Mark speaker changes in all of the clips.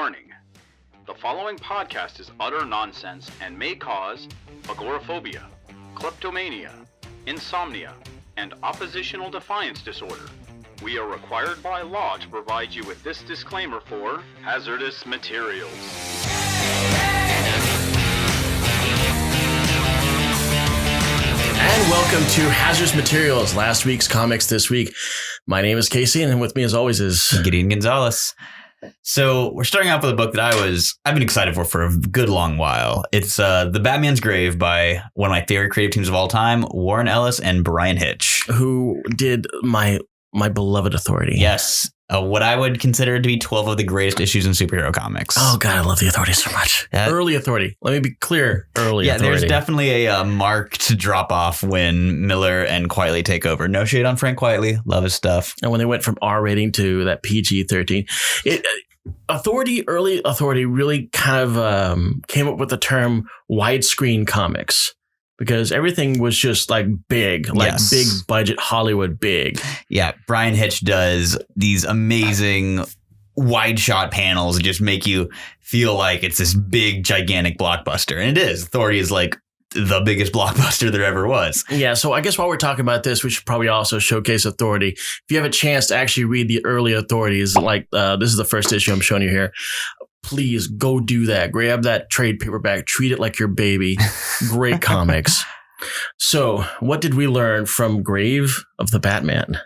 Speaker 1: Warning. The following podcast is utter nonsense and may cause agoraphobia, kleptomania, insomnia, and oppositional defiance disorder. We are required by law to provide you with this disclaimer for hazardous materials.
Speaker 2: And welcome to Hazardous Materials, last week's comics this week. My name is Casey, and with me as always is
Speaker 3: Gideon Gonzalez. So we're starting off with a book that I've been excited for a good long while. It's The Batman's Grave by one of my favorite creative teams of all time, Warren Ellis and Bryan Hitch.
Speaker 2: who did my beloved Authority.
Speaker 3: Yes. What I would consider to be 12 of the greatest issues in superhero comics.
Speaker 2: Oh, God, I love the Authority so much. Early Authority. Let me be clear. Early Authority.
Speaker 3: There's definitely a marked drop off when Miller and Quietly take over. No shade on Frank Quietly. Love his stuff.
Speaker 2: And when they went from R rating to that PG-13, early Authority really kind of came up with the term widescreen comics. Because everything was just like big, big budget Hollywood big. Yeah,
Speaker 3: Bryan Hitch does these amazing wide shot panels that just make you feel like it's this big, gigantic blockbuster. And it is. Authority is like the biggest blockbuster there ever was. Yeah, so I guess while we're talking about this, we should probably also showcase Authority. If you have a chance to actually read the early Authorities, like this is the first issue I'm showing you here. Please go do that. Grab that trade paperback. Treat it like your baby. Great comics. So what did we learn from Grave of the Batman?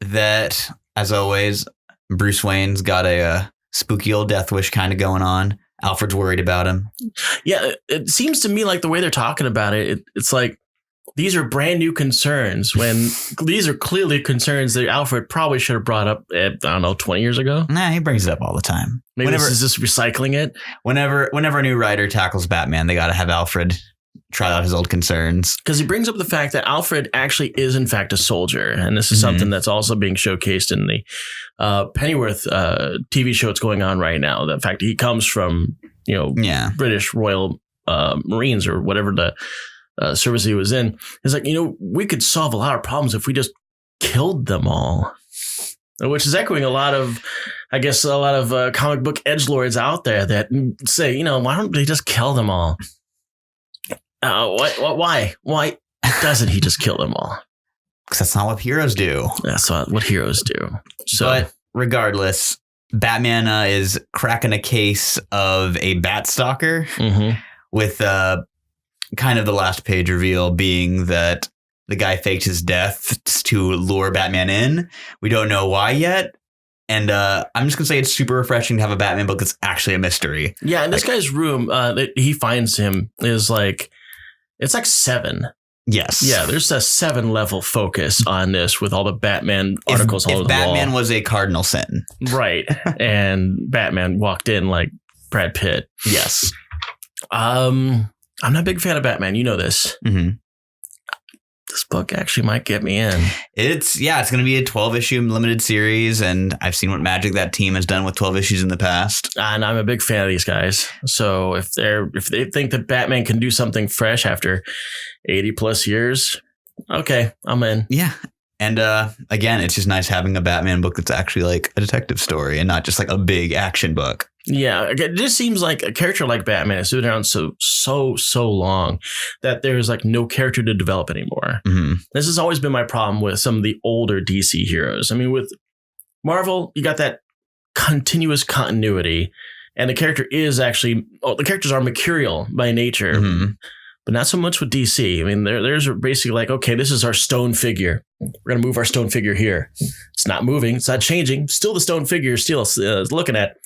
Speaker 3: That, as always, Bruce Wayne's got a spooky old death wish kind of going on. Alfred's worried about him.
Speaker 2: Yeah, it seems to me like the way they're talking about it, it's like these are brand new concerns when these are clearly concerns that Alfred probably should have brought up, 20 years ago.
Speaker 3: Nah, he brings it up all the time.
Speaker 2: Maybe this is just recycling it.
Speaker 3: Whenever a new writer tackles Batman, they got to have Alfred try out his old concerns.
Speaker 2: Because he brings up the fact that Alfred actually is, in fact, a soldier. And this is something that's also being showcased in the Pennyworth TV show that's going on right now. The fact that he comes from, British Royal Marines or whatever the service he was in. It's like, we could solve a lot of problems if we just killed them all. Which is echoing a lot of comic book edgelords out there that say, why don't they just kill them all? Why doesn't he just kill them all?
Speaker 3: Because that's not what heroes do.
Speaker 2: That's not what heroes do. So,
Speaker 3: but regardless, Batman is cracking a case of a bat stalker with kind of the last page reveal being that the guy faked his death to lure Batman in. We don't know why yet. And I'm just going to say it's super refreshing to have a Batman book that's actually a mystery.
Speaker 2: Yeah, and this guy's room that he finds him is like, it's like 7.
Speaker 3: Yes.
Speaker 2: Yeah, there's a 7-level focus on this with all the Batman articles all over the wall.
Speaker 3: If Batman was a cardinal sin.
Speaker 2: Right. And Batman walked in like Brad Pitt.
Speaker 3: Yes.
Speaker 2: I'm not a big fan of Batman. You know this.
Speaker 3: Mm-hmm.
Speaker 2: This book actually might get me in.
Speaker 3: It's going to be a 12-issue limited series, and I've seen what magic that team has done with 12 issues in the past.
Speaker 2: And I'm a big fan of these guys. So if they think that Batman can do something fresh after 80 plus years, okay, I'm in.
Speaker 3: Yeah. And again, it's just nice having a Batman book that's actually like a detective story and not just like a big action book.
Speaker 2: Yeah, it just seems like a character like Batman has been around so long that there's like no character to develop anymore.
Speaker 3: Mm-hmm.
Speaker 2: This has always been my problem with some of the older DC heroes. I mean, with Marvel, you got that continuous continuity, and the characters are mercurial by nature, but not so much with DC. I mean, there's basically like, okay, this is our stone figure. We're going to move our stone figure here. It's not moving. It's not changing. Still the stone figure still looking at.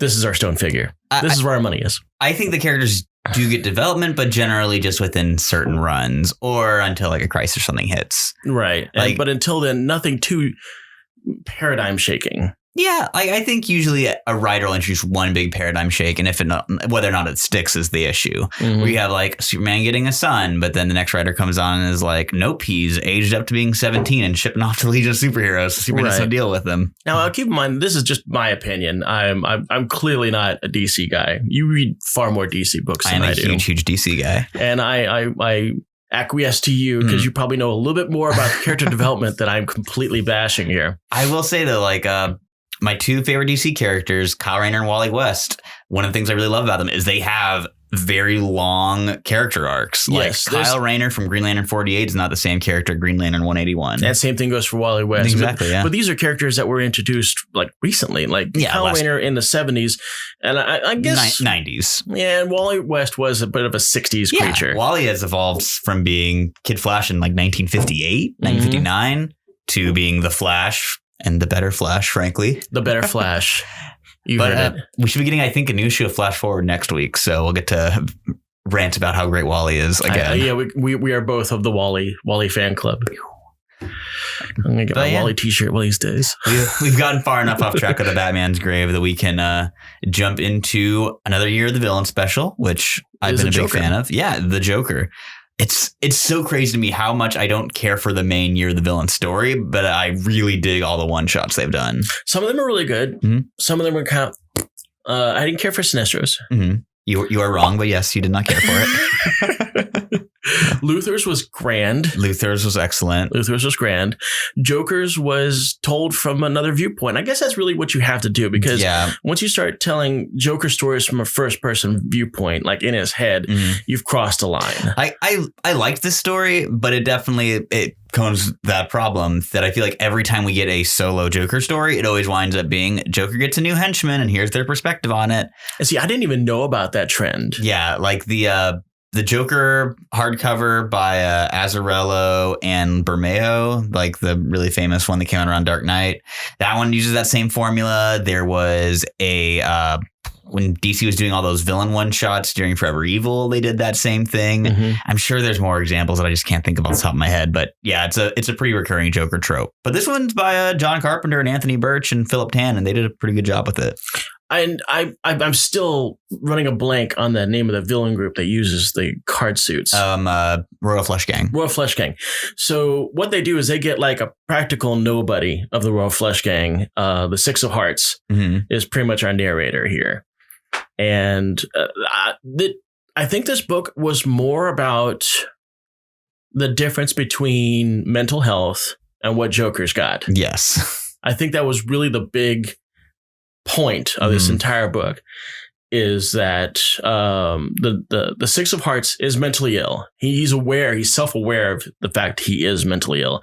Speaker 2: This is our stone figure. This is where our money is.
Speaker 3: I think the characters do get development, but generally just within certain runs or until like a crisis or something hits.
Speaker 2: Right. But until then, nothing too paradigm shaking.
Speaker 3: Yeah, I think usually a writer will introduce one big paradigm shake, and whether or not it sticks is the issue.
Speaker 2: Mm-hmm.
Speaker 3: Where you have like Superman getting a son, but then the next writer comes on and is like, nope, he's aged up to being 17 and shipping off to Legion of Superheroes. So Superman doesn't deal with them.
Speaker 2: Now, keep in mind, this is just my opinion. I'm clearly not a DC guy. You read far more DC books than I do.
Speaker 3: I am a huge DC guy.
Speaker 2: And I acquiesce to you because you probably know a little bit more about character development that I'm completely bashing here.
Speaker 3: I will say though, like my two favorite DC characters, Kyle Rayner and Wally West, one of the things I really love about them is they have very long character arcs.
Speaker 2: Yes,
Speaker 3: like Kyle Rayner from Green Lantern 48 is not the same character Green Lantern 181.
Speaker 2: That same thing goes for Wally West.
Speaker 3: Exactly,
Speaker 2: but these are characters that were introduced like recently, like Kyle Rayner in the 70s, and I guess
Speaker 3: 90s.
Speaker 2: Yeah, and Wally West was a bit of a 60s creature.
Speaker 3: Wally has evolved from being Kid Flash in like 1958, 1959 to being the Flash and the better Flash, frankly.
Speaker 2: The better Flash.
Speaker 3: But we should be getting, I think, a new issue of Flash Forward next week, so we'll get to rant about how great Wally is again.
Speaker 2: We are both of the Wally fan club. I'm gonna get my Wally t-shirt one of these days.
Speaker 3: We've gotten far enough off track of the Batman's grave that we can jump into another Year of the Villain special, which I've been a big fan of. Yeah, the Joker. It's so crazy to me how much I don't care for the main Year of the Villain story, but I really dig all the one-shots they've done. Some
Speaker 2: of them are really good. Mm-hmm. Some of them were kind of... I didn't care for Sinestros.
Speaker 3: Mm-hmm. You are wrong, but yes, you did not care for it.
Speaker 2: Luthor's was grand.
Speaker 3: Luthor's was excellent.
Speaker 2: Luthor's was grand. Joker's was told from another viewpoint. I guess that's really what you have to do, because once you start telling Joker stories from a first person viewpoint, like in his head, you've crossed a line.
Speaker 3: I liked this story, but it comes that problem that I feel like every time we get a solo Joker story, it always winds up being Joker gets a new henchman and here's their perspective on it.
Speaker 2: And see, I didn't even know about that trend.
Speaker 3: Yeah, like the Joker hardcover by Azzarello and Bermeo, like the really famous one that came out around Dark Knight. That one uses that same formula. There was when DC was doing all those villain one-shots during Forever Evil, they did that same thing. Mm-hmm. I'm sure there's more examples that I just can't think of off the top of my head. But yeah, it's a pretty recurring Joker trope. But this one's by John Carpenter and Anthony Burch and Philip Tan, and they did a pretty good job with it.
Speaker 2: And I'm still running a blank on the name of the villain group that uses the card suits.
Speaker 3: Royal Flush Gang.
Speaker 2: Royal Flush Gang. So what they do is they get like a practical nobody of the Royal Flush Gang. The Six of Hearts is pretty much our narrator here. And I think this book was more about the difference between mental health and what Joker's got.
Speaker 3: Yes.
Speaker 2: I think that was really the big point of this entire book, is that the Six of Hearts is mentally ill. He's self-aware of the fact he is mentally ill.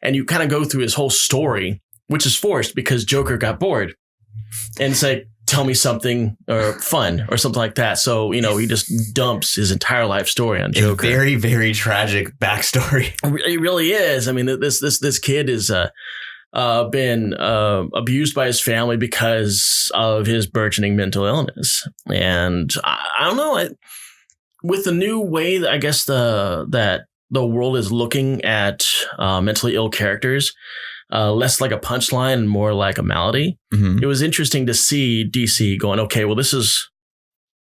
Speaker 2: And you kind of go through his whole story, which is forced because Joker got bored and say, tell me something or fun or something like that. So, he just dumps his entire life story on Joker.
Speaker 3: A very, very tragic backstory.
Speaker 2: It really is. I mean, this kid is been abused by his family because of his burgeoning mental illness. And I don't know, with the new way that I guess that the world is looking at mentally ill characters, less like a punchline and more like a malady. It was interesting to see DC going, okay, well, this is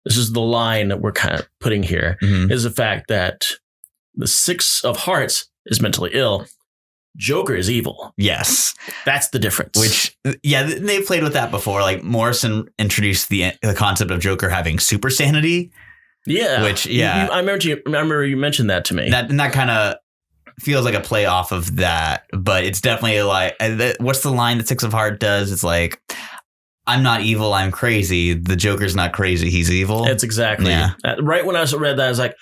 Speaker 2: the line that we're kind of putting here, is the fact that the Six of Hearts is mentally ill. Joker is evil.
Speaker 3: Yes.
Speaker 2: That's the difference.
Speaker 3: Which, they've played with that before. Like Morrison introduced the concept of Joker having super sanity.
Speaker 2: Yeah.
Speaker 3: Which,
Speaker 2: I remember you mentioned that to me.
Speaker 3: That kind of feels like a play off of that, but it's definitely like, what's the line that Six of Hearts does? It's like, I'm not evil, I'm crazy. The Joker's not crazy, he's evil.
Speaker 2: It's exactly. Yeah. Right when I read that, I was like,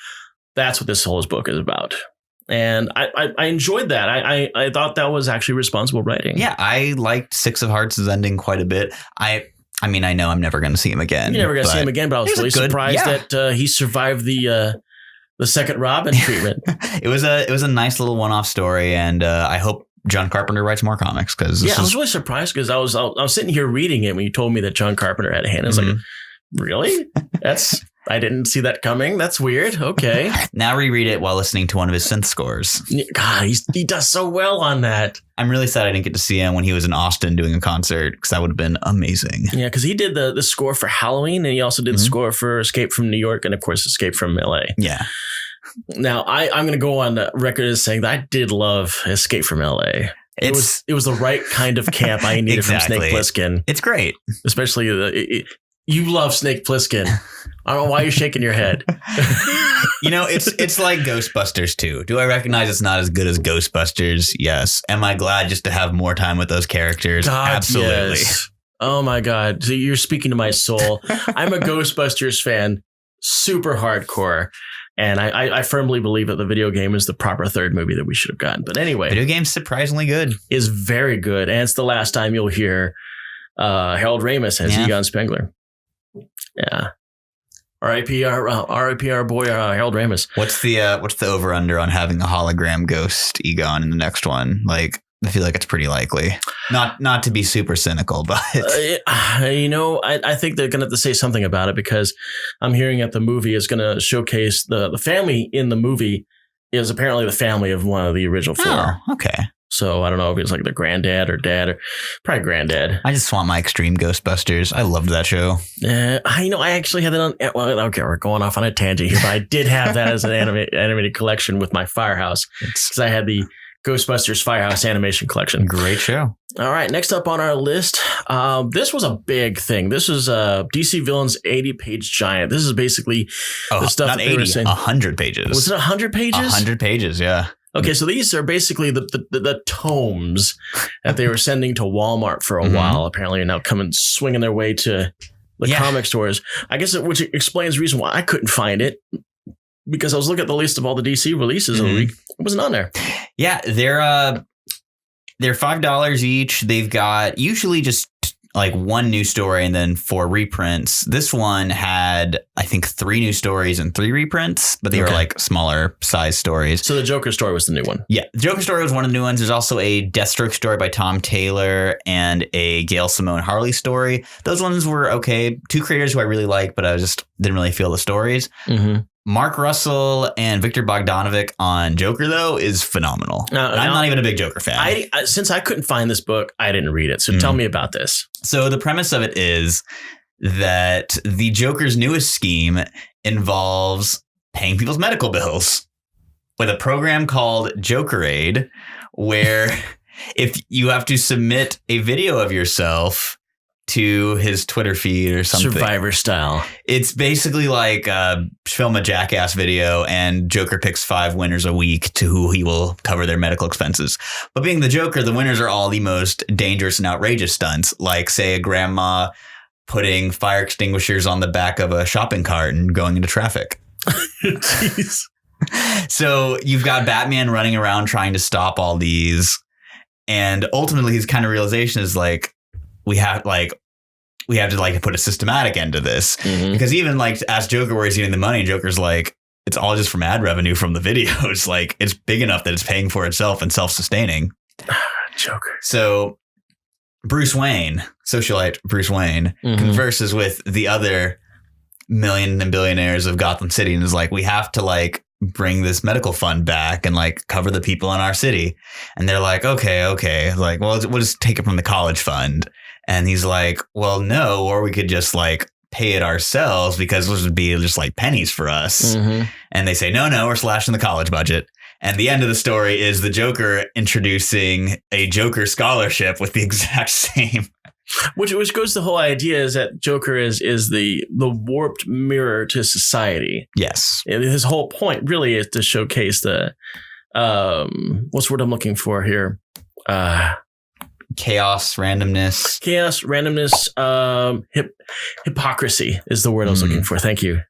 Speaker 2: that's what this whole book is about. And I enjoyed that. I thought that was actually responsible writing.
Speaker 3: Yeah, I liked Six of Hearts' ending quite a bit. I mean, I know I'm never going to see him again.
Speaker 2: You're never going to see him again, but I was really surprised that he survived the second Robin treatment.
Speaker 3: It was a nice little one-off story, and I hope John Carpenter writes more comics. Because
Speaker 2: I was really surprised because I was sitting here reading it when you told me that John Carpenter had a hand. I was like, really? I didn't see that coming. That's weird. Okay.
Speaker 3: Now reread it while listening to one of his synth scores.
Speaker 2: God, he does so well on that.
Speaker 3: I'm really sad I didn't get to see him when he was in Austin doing a concert, because that would have been amazing.
Speaker 2: Yeah, because he did the score for Halloween, and he also did the score for Escape from New York and, of course, Escape from LA.
Speaker 3: Yeah.
Speaker 2: Now, I'm going to go on the record as saying that I did love Escape from LA. It was the right kind of camp I needed from Snake Plissken.
Speaker 3: It's great.
Speaker 2: Especially you love Snake Plissken. I don't know why you're shaking your head.
Speaker 3: It's like Ghostbusters 2. Do I recognize it's not as good as Ghostbusters? Yes. Am I glad just to have more time with those characters?
Speaker 2: God,
Speaker 3: absolutely.
Speaker 2: Yes. Oh my God. So you're speaking to my soul. I'm a Ghostbusters fan, super hardcore. And I firmly believe that the video game is the proper third movie that we should have gotten. But anyway.
Speaker 3: Video game's surprisingly good.
Speaker 2: Is very good. And it's the last time you'll hear Harold Ramis as Egon Spengler. Yeah. R.I.P. our boy Harold Ramis.
Speaker 3: What's the over under on having a hologram ghost Egon in the next one? Like, I feel like it's pretty likely. Not to be super cynical, but
Speaker 2: I think they're gonna have to say something about it, because I'm hearing that the movie is gonna showcase the family in the movie is apparently the family of one of the original four.
Speaker 3: Oh, okay.
Speaker 2: So I don't know if it's like their granddad or dad, or probably granddad.
Speaker 3: I just want my Extreme Ghostbusters. I loved that show.
Speaker 2: I actually had that on. Well, okay, we're going off on a tangent here, but I did have that as an animated collection with my Firehouse, because I had the Ghostbusters Firehouse animation collection.
Speaker 3: Great show.
Speaker 2: All right, next up on our list, this was a big thing. This was DC Villains 80-page giant. This is basically the stuff
Speaker 3: not
Speaker 2: that they were
Speaker 3: 80,
Speaker 2: saying.
Speaker 3: 100 pages.
Speaker 2: Was it 100 pages?
Speaker 3: 100 pages, yeah.
Speaker 2: Okay, so these are basically the tomes that they were sending to Walmart for a while. Apparently, are now coming swinging their way to the comic stores. I guess which explains the reason why I couldn't find it, because I was looking at the list of all the DC releases of the week. It wasn't on there.
Speaker 3: Yeah, they're $5 each. They've got usually just like one new story and then 4 reprints. This one had, I think, 3 new stories and 3 reprints, but they were like smaller size stories.
Speaker 2: So the Joker story was the new one.
Speaker 3: Yeah, the Joker story was one of the new ones. There's also a Deathstroke story by Tom Taylor and a Gail Simone Harley story. Those ones were okay. 2 creators who I really like, but I just didn't really feel the stories. Mm-hmm. Mark Russell and Victor Bogdanovic on Joker, though, is phenomenal. I'm not even a big Joker fan.
Speaker 2: Since I couldn't find this book, I didn't read it. So tell me about this.
Speaker 3: So the premise of it is that the Joker's newest scheme involves paying people's medical bills with a program called Joker Aid, where if you have to submit a video of yourself to his Twitter feed or something.
Speaker 2: Survivor style.
Speaker 3: It's basically like film a Jackass video and Joker picks 5 winners a week to who he will cover their medical expenses. But being the Joker, the winners are all the most dangerous and outrageous stunts, like, say, a grandma putting fire extinguishers on the back of a shopping cart and going into traffic.
Speaker 2: Jeez.
Speaker 3: So you've got Batman running around trying to stop all these. And ultimately his kind of realization is like, we have to like put a systematic end to this, because even like as Joker, where he's getting the money, Joker's like, it's all just from ad revenue from the videos. Like, it's big enough that it's paying for itself and self-sustaining.
Speaker 2: Joker.
Speaker 3: So Bruce Wayne, socialite Bruce Wayne, converses with the other million and billionaires of Gotham City and is like, we have to like bring this medical fund back and like cover the people in our city. And they're like, okay. Like, well, we'll just take it from the college fund. And he's like, well, no, or we could just like pay it ourselves, because this would be just like pennies for us. And they say, no, we're slashing the college budget. And the end of the story is the Joker introducing a Joker scholarship with the exact same.
Speaker 2: Which goes to the whole idea is that Joker is the warped mirror to society.
Speaker 3: Yes.
Speaker 2: His whole point really is to showcase the, what's the word I'm looking for here?
Speaker 3: Chaos, randomness,
Speaker 2: hypocrisy is the word I was looking for. Thank you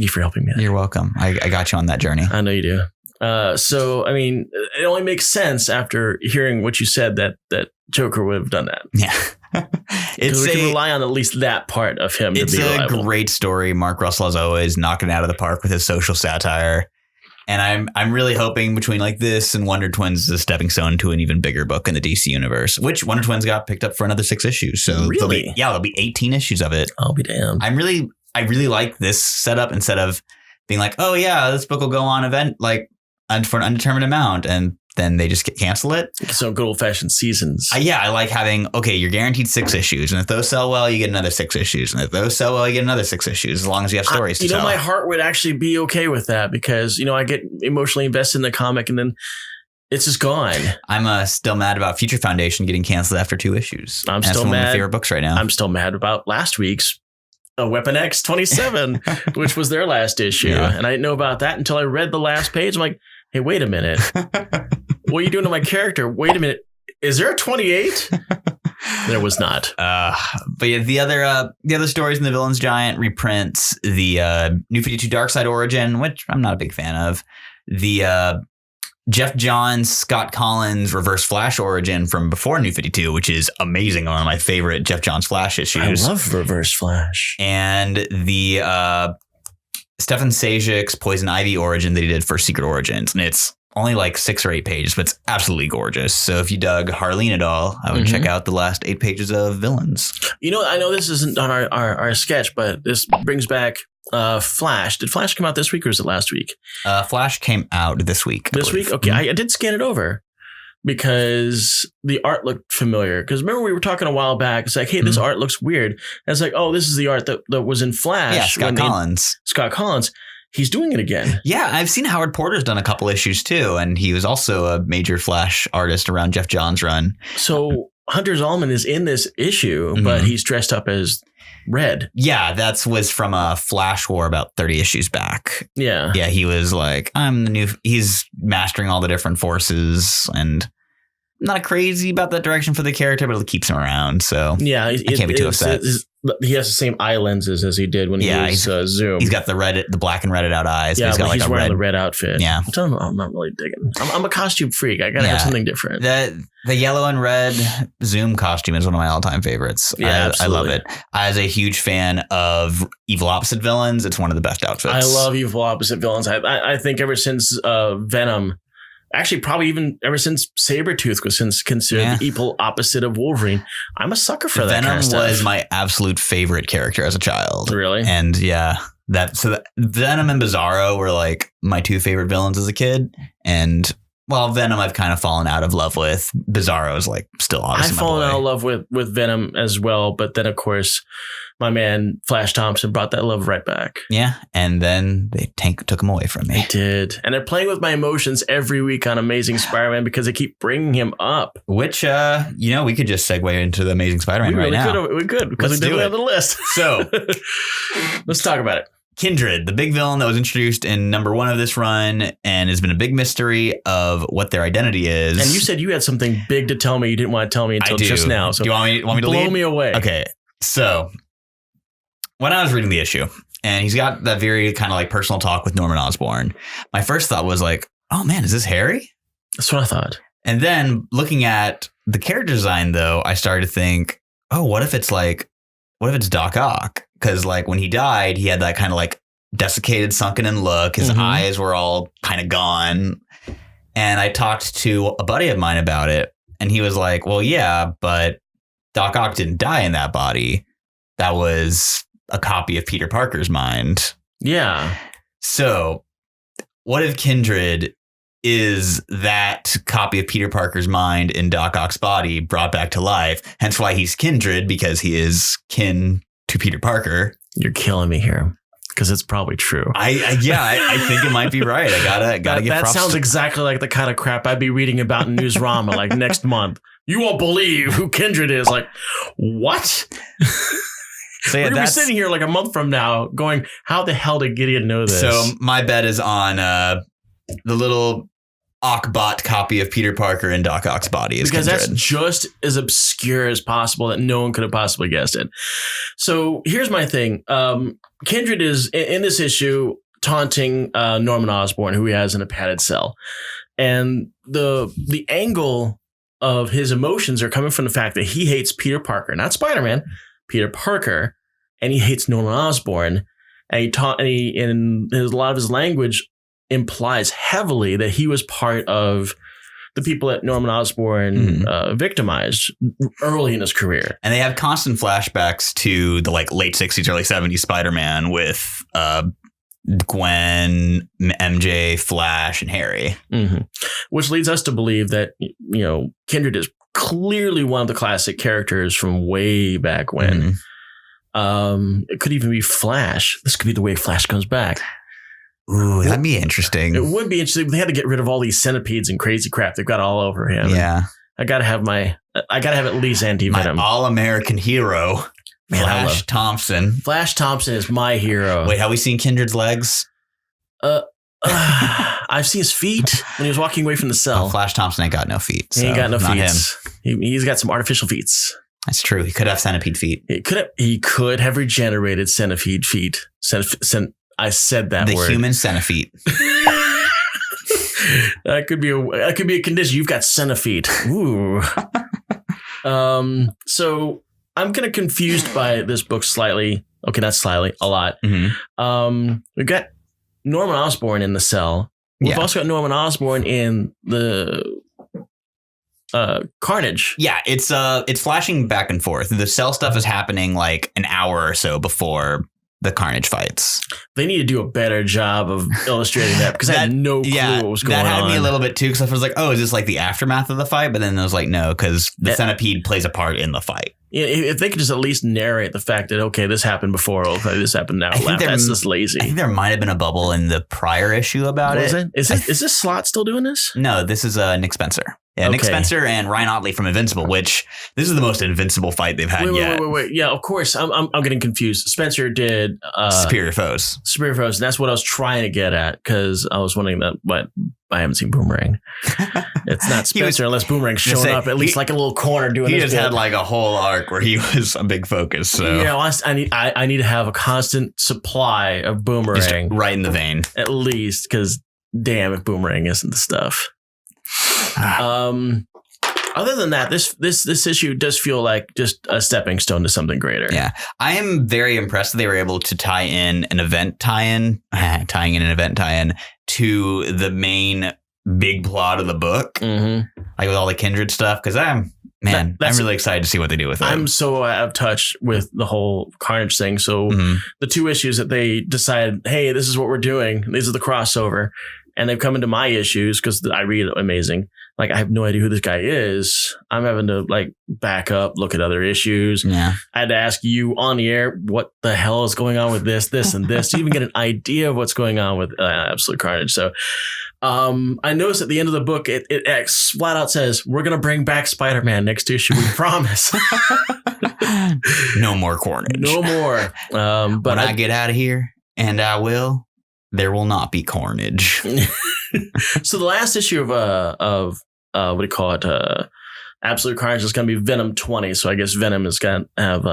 Speaker 2: for helping me.
Speaker 3: You're welcome. I got you on that journey.
Speaker 2: I know you do. So, I mean, it only makes sense after hearing what you said that Joker would have done that.
Speaker 3: Yeah. We
Speaker 2: can rely on at least that part of him to be reliable.
Speaker 3: It's a great story. Mark Russell is always knocking it out of the park with his social satire. And I'm really hoping between like this and Wonder Twins is a stepping stone to an even bigger book in the DC universe, which Wonder Twins got picked up for another 6 issues. So
Speaker 2: really?
Speaker 3: there'll be 18 issues of it.
Speaker 2: I'll be damned.
Speaker 3: I really like this setup instead of being like, oh yeah, this book will go on event like for an undetermined amount, and then they just cancel it.
Speaker 2: So good old fashioned seasons.
Speaker 3: I like having, okay, you're guaranteed 6 issues. And if those sell well, you get another 6 issues. And if those sell well, you get another 6 issues, as long as you have stories to tell.
Speaker 2: My heart would actually be okay with that, because, I get emotionally invested in the comic and then it's just gone.
Speaker 3: I'm still mad about Future Foundation getting canceled after 2 issues.
Speaker 2: I'm still mad.
Speaker 3: That's one of my favorite books right now.
Speaker 2: I'm still mad about last week's Weapon X 27, which was their last issue. Yeah. And I didn't know about that until I read the last page. I'm like, hey, wait a minute. What are you doing to my character? Wait a minute. Is there a 28? There was not.
Speaker 3: But yeah, the other stories in the Villains Giant reprints the New 52 Darkseid origin, which I'm not a big fan of. The Jeff Johns, Scott Collins Reverse Flash origin from before New 52, which is amazing. One of my favorite Jeff Johns Flash issues.
Speaker 2: I love Reverse Flash.
Speaker 3: And the Stefan Sajic's Poison Ivy origin that he did for Secret Origins. And it's only like 6 or 8 pages, but it's absolutely gorgeous. So if you dug Harleen at all, I would check out the last 8 pages of Villains.
Speaker 2: You know, I know this isn't on our sketch, but this brings back Flash. Did Flash come out this week or was it last week?
Speaker 3: Flash came out this week.
Speaker 2: This week? Okay. I did scan it over because the art looked familiar. Because remember we were talking a while back. It's like, hey, this art looks weird. And it's like, oh, this is the art that was in Flash.
Speaker 3: Yeah, Scott Collins.
Speaker 2: He's doing it again.
Speaker 3: Yeah, I've seen Howard Porter's done a couple issues too. And he was also a major Flash artist around Jeff Johns' run.
Speaker 2: So Hunter Zolman is in this issue, but he's dressed up as Red.
Speaker 3: Yeah, that was from a Flash War about 30 issues back.
Speaker 2: Yeah.
Speaker 3: Yeah, he was like, he's mastering all the different forces and not crazy about that direction for the character, but it keeps him around. So
Speaker 2: yeah,
Speaker 3: I can't be too upset.
Speaker 2: He has the same eye lenses as he did when he was Zoom.
Speaker 3: He's got the black and redded out eyes.
Speaker 2: Yeah,
Speaker 3: but
Speaker 2: he's wearing the red outfit.
Speaker 3: Yeah.
Speaker 2: I'm not really digging. I'm a costume freak. I got to have something different.
Speaker 3: The yellow and red Zoom costume is one of my all-time favorites.
Speaker 2: Yeah,
Speaker 3: I love it. As a huge fan of Evil Opposite Villains, it's one of the best outfits.
Speaker 2: I love Evil Opposite Villains. I think ever since Venom, actually probably even ever since Sabretooth was considered the evil opposite of Wolverine, I'm a sucker for that kind of stuff.
Speaker 3: Venom was my absolute favorite character as a child.
Speaker 2: Really?
Speaker 3: And yeah, Venom and Bizarro were like my 2 favorite villains as a kid. And well, Venom I've kind of fallen out of love with. Bizarro is like still obviously
Speaker 2: I've fallen out of love with Venom as well. But then, of course, my man Flash Thompson brought that love right back.
Speaker 3: Yeah. And then they took him away from me.
Speaker 2: They did. And they're playing with my emotions every week on Amazing Spider-Man because they keep bringing him up.
Speaker 3: Which, we could just segue into the Amazing Spider-Man now.
Speaker 2: We could because we did it on the list.
Speaker 3: So
Speaker 2: let's talk about it.
Speaker 3: Kindred, the big villain that was introduced in number 1 of this run and has been a big mystery of what their identity is.
Speaker 2: And you said you had something big to tell me. You didn't want to tell me until just now. So
Speaker 3: do you want me to
Speaker 2: blow
Speaker 3: lead?
Speaker 2: Me away.
Speaker 3: Okay. So when I was reading the issue and he's got that very kind of like personal talk with Norman Osborn, my first thought was like, oh man, is this Harry?
Speaker 2: That's what I thought.
Speaker 3: And then looking at the character design though, I started to think, oh, what if it's Doc Ock? Because like when he died, he had that kind of like desiccated, sunken in look. His eyes were all kind of gone. And I talked to a buddy of mine about it. And he was like, well, yeah, but Doc Ock didn't die in that body. That was a copy of Peter Parker's mind.
Speaker 2: Yeah.
Speaker 3: So what if Kindred is that copy of Peter Parker's mind in Doc Ock's body brought back to life? Hence why he's Kindred, because he is kin to Peter Parker.
Speaker 2: You're killing me here because it's probably true.
Speaker 3: I think it might be right. I gotta get
Speaker 2: that
Speaker 3: props.
Speaker 2: Sounds exactly like the kind of crap I'd be reading about in Newsrama like next month. You won't believe who Kindred is. Like, what? So yeah, we're gonna be sitting here like a month from now going, how the hell did Gideon know this?
Speaker 3: So my bet is on the little Ockbot copy of Peter Parker in Doc Ock's body is
Speaker 2: because
Speaker 3: Kindred.
Speaker 2: That's just as obscure as possible that no one could have possibly guessed it. So here's my thing. Kindred is in this issue taunting Norman Osborn, who he has in a padded cell. And the angle of his emotions are coming from the fact that he hates Peter Parker, not Spider-Man, Peter Parker, and he hates Norman Osborn. And in a lot of his language implies heavily that he was part of the people that Norman Osborn victimized early in his career.
Speaker 3: And they have constant flashbacks to the like late 60s, early 70s Spider-Man with Gwen, MJ, Flash, and Harry.
Speaker 2: Which leads us to believe that, Kindred is clearly one of the classic characters from way back when. It could even be Flash. This could be the way Flash comes back.
Speaker 3: Ooh, that'd be interesting.
Speaker 2: It would be interesting. They had to get rid of all these centipedes and crazy crap they've got all over him.
Speaker 3: Yeah.
Speaker 2: I gotta have at least anti-venom.
Speaker 3: My all-American hero, Flash Thompson.
Speaker 2: Flash Thompson is my hero.
Speaker 3: Wait, have we seen Kindred's legs?
Speaker 2: I've seen his feet when he was walking away from the cell.
Speaker 3: Flash Thompson ain't got no feet.
Speaker 2: He ain't got no feet.
Speaker 3: Him.
Speaker 2: He's got some artificial feet.
Speaker 3: That's true. He could have centipede feet.
Speaker 2: He could have regenerated centipede feet. I said that word.
Speaker 3: The human centipede.
Speaker 2: That could be a condition. You've got centipede. Ooh. So I'm kind of confused by this book slightly. Okay, not slightly, a lot.
Speaker 3: Mm-hmm.
Speaker 2: We've got Norman Osborn in the cell. We've also got Norman Osborn in the Carnage.
Speaker 3: Yeah, it's flashing back and forth. The cell stuff is happening like an hour or so before the Carnage fights.
Speaker 2: They need to do a better job of illustrating that because I had no clue what was going on.
Speaker 3: That had me a little bit too because I was like, oh, is this like the aftermath of the fight? But then I was like, no, because the centipede plays a part in the fight.
Speaker 2: If they could just at least narrate the fact that, okay, this happened before, okay, this happened now. That's just lazy.
Speaker 3: I think there might have been a bubble in the prior issue about it.
Speaker 2: Is this Slott still doing this?
Speaker 3: No, this is Nick Spencer. Yeah, okay. Nick Spencer and Ryan Ottley from Invincible, which this is the most Invincible fight they've had yet.
Speaker 2: Wait. Yeah, of course. I'm getting confused. Spencer did
Speaker 3: Superior Foes.
Speaker 2: Superior Foes. And that's what I was trying to get at because I was wondering that, but I haven't seen Boomerang. It's not Spencer unless Boomerang's showing up at least like a little corner doing this.
Speaker 3: He just had like a whole arc where he was a big focus. So
Speaker 2: I need to have a constant supply of Boomerang.
Speaker 3: Just right in the vein.
Speaker 2: At least because damn if Boomerang isn't the stuff. Other than that, this issue does feel like just a stepping stone to something greater.
Speaker 3: Yeah, I am very impressed that they were able to tie in an event tie-in to the main big plot of the book, like with all the kindred stuff. Because I'm really excited to see what they do with it.
Speaker 2: I'm so out of touch with the whole Carnage thing. So the two issues that they decided, hey, this is what we're doing. These are the crossover. And they've come into my issues because I read Amazing. Like, I have no idea who this guy is. I'm having to like back up, look at other issues.
Speaker 3: Yeah.
Speaker 2: I had to ask you on the air, what the hell is going on with this, and this, to even get an idea of what's going on with Absolute Carnage. So I noticed at the end of the book, it flat out says, we're going to bring back Spider-Man next issue. We promise.
Speaker 3: No more Carnage.
Speaker 2: No more. But
Speaker 3: when I get out of here, and I will, there will not be carnage.
Speaker 2: So the last issue of what do you call it? Absolute Carnage is going to be Venom 20. So I guess Venom is going to have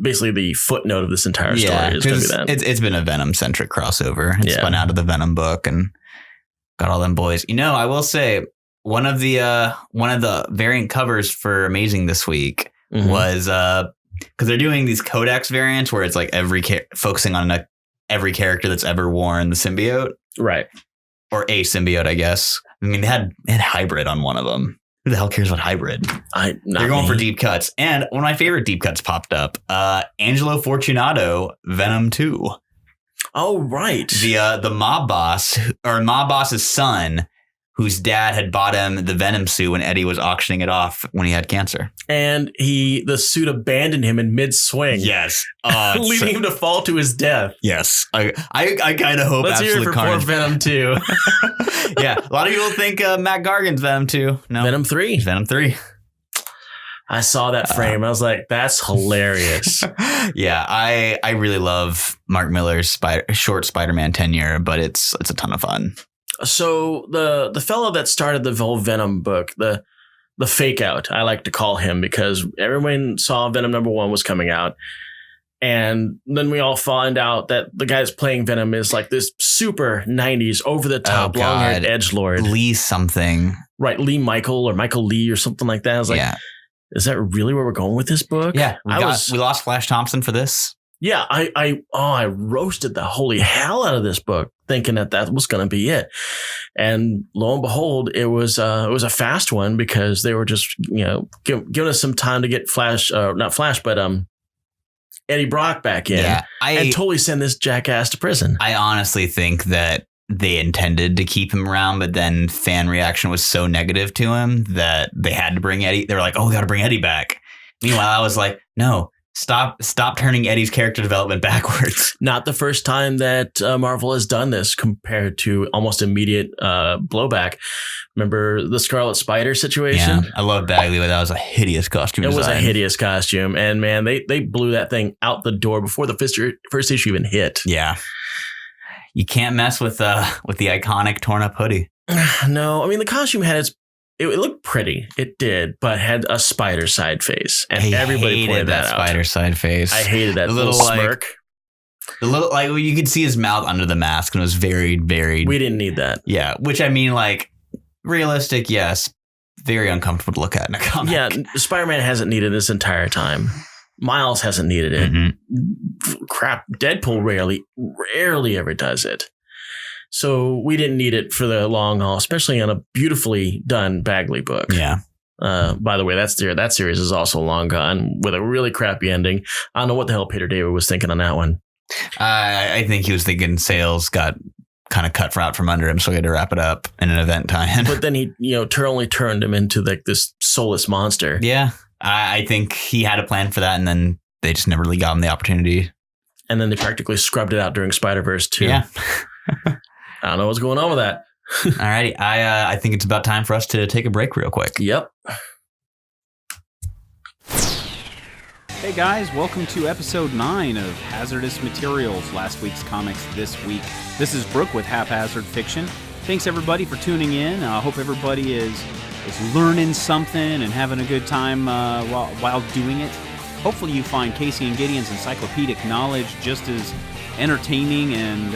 Speaker 2: basically the footnote of this entire story.
Speaker 3: Yeah,
Speaker 2: is going to be that.
Speaker 3: It's been a Venom centric crossover. It's spun out of the Venom book and got all them boys. You know, I will say one of the variant covers for Amazing this week was because they're doing these Codex variants where it's like focusing on every character that's ever worn the symbiote.
Speaker 2: Right.
Speaker 3: Or a symbiote, I guess. I mean, they had Hybrid on one of them. Who the hell cares about Hybrid? They're going for deep cuts. And one of my favorite deep cuts popped up. Angelo Fortunato, Venom 2.
Speaker 2: Oh, right.
Speaker 3: The mob boss, or mob boss's son, whose dad had bought him the Venom suit when Eddie was auctioning it off when he had cancer.
Speaker 2: And the suit abandoned him in mid-swing.
Speaker 3: Yes.
Speaker 2: Leaving him to fall to his death.
Speaker 3: Yes. I kind of hope
Speaker 2: Let's hear it for poor Venom 2.
Speaker 3: Yeah. A lot of people think Matt Gargan's Venom 2. No.
Speaker 2: Venom 3.
Speaker 3: It's Venom 3.
Speaker 2: I saw that frame. I was like, that's hilarious.
Speaker 3: Yeah. I really love Mark Miller's short Spider-Man tenure, but it's a ton of fun.
Speaker 2: So the fellow that started the whole Venom book, the fake out, I like to call him, because everyone saw Venom #1 was coming out. And then we all find out that the guy that's playing Venom is like this super 90s over the top long-haired edgelord.
Speaker 3: Lee something.
Speaker 2: Right. Lee Michael or Michael Lee or something like that. I was like, is that really where we're going with this book?
Speaker 3: Yeah. We lost Flash Thompson for this.
Speaker 2: Yeah, I roasted the holy hell out of this book, thinking that was going to be it, and lo and behold, it was a fast one, because they were just giving us some time to get Eddie Brock back in, and totally send this jackass to prison.
Speaker 3: I honestly think that they intended to keep him around, but then fan reaction was so negative to him that they had to bring Eddie. They were like, "Oh, we got to bring Eddie back." Meanwhile, I was like, "No. Stop turning Eddie's character development backwards."
Speaker 2: Not the first time that Marvel has done this, compared to almost immediate blowback. Remember the Scarlet Spider situation?
Speaker 3: Yeah, I love Bagley, but that was a hideous costume design.
Speaker 2: It was a hideous costume. And man, they blew that thing out the door before the first issue even hit.
Speaker 3: Yeah. You can't mess with the iconic torn up hoodie.
Speaker 2: No, I mean, the costume had its it looked pretty. It did, but had a spider side face. And
Speaker 3: I
Speaker 2: everybody
Speaker 3: hated
Speaker 2: pointed
Speaker 3: that
Speaker 2: out.
Speaker 3: spider side face.
Speaker 2: I hated that little smirk.
Speaker 3: The little, like, you could see his mouth under the mask, and it was very, very...
Speaker 2: We didn't need that.
Speaker 3: Yeah, which I mean, like, realistic, yes. Very uncomfortable to look at in a comic.
Speaker 2: Yeah, Spider-Man hasn't needed this entire time. Miles hasn't needed it.
Speaker 3: Mm-hmm.
Speaker 2: Crap, Deadpool rarely ever does it. So we didn't need it for the long haul, especially on a beautifully done Bagley book.
Speaker 3: Yeah.
Speaker 2: By the way, that series is also long gone with a really crappy ending. I don't know what the hell Peter David was thinking on that one.
Speaker 3: I think he was thinking sales got kind of cut out from under him, so he had to wrap it up in an event tie-in.
Speaker 2: But then he, only turned him into like this soulless monster.
Speaker 3: Yeah, I think he had a plan for that, and then they just never really got him the opportunity.
Speaker 2: And then they practically scrubbed it out during Spider-Verse 2.
Speaker 3: Yeah.
Speaker 2: I don't know what's going on with that.
Speaker 3: Alrighty, I think it's about time for us to take a break real quick.
Speaker 2: Yep.
Speaker 4: Hey guys, welcome to episode 9 of Hazardous Materials, last week's comics this week. This is Brooke with Haphazard Fiction. Thanks everybody for tuning in. I hope everybody is learning something and having a good time while doing it. Hopefully you find Casey and Gideon's encyclopedic knowledge just as entertaining and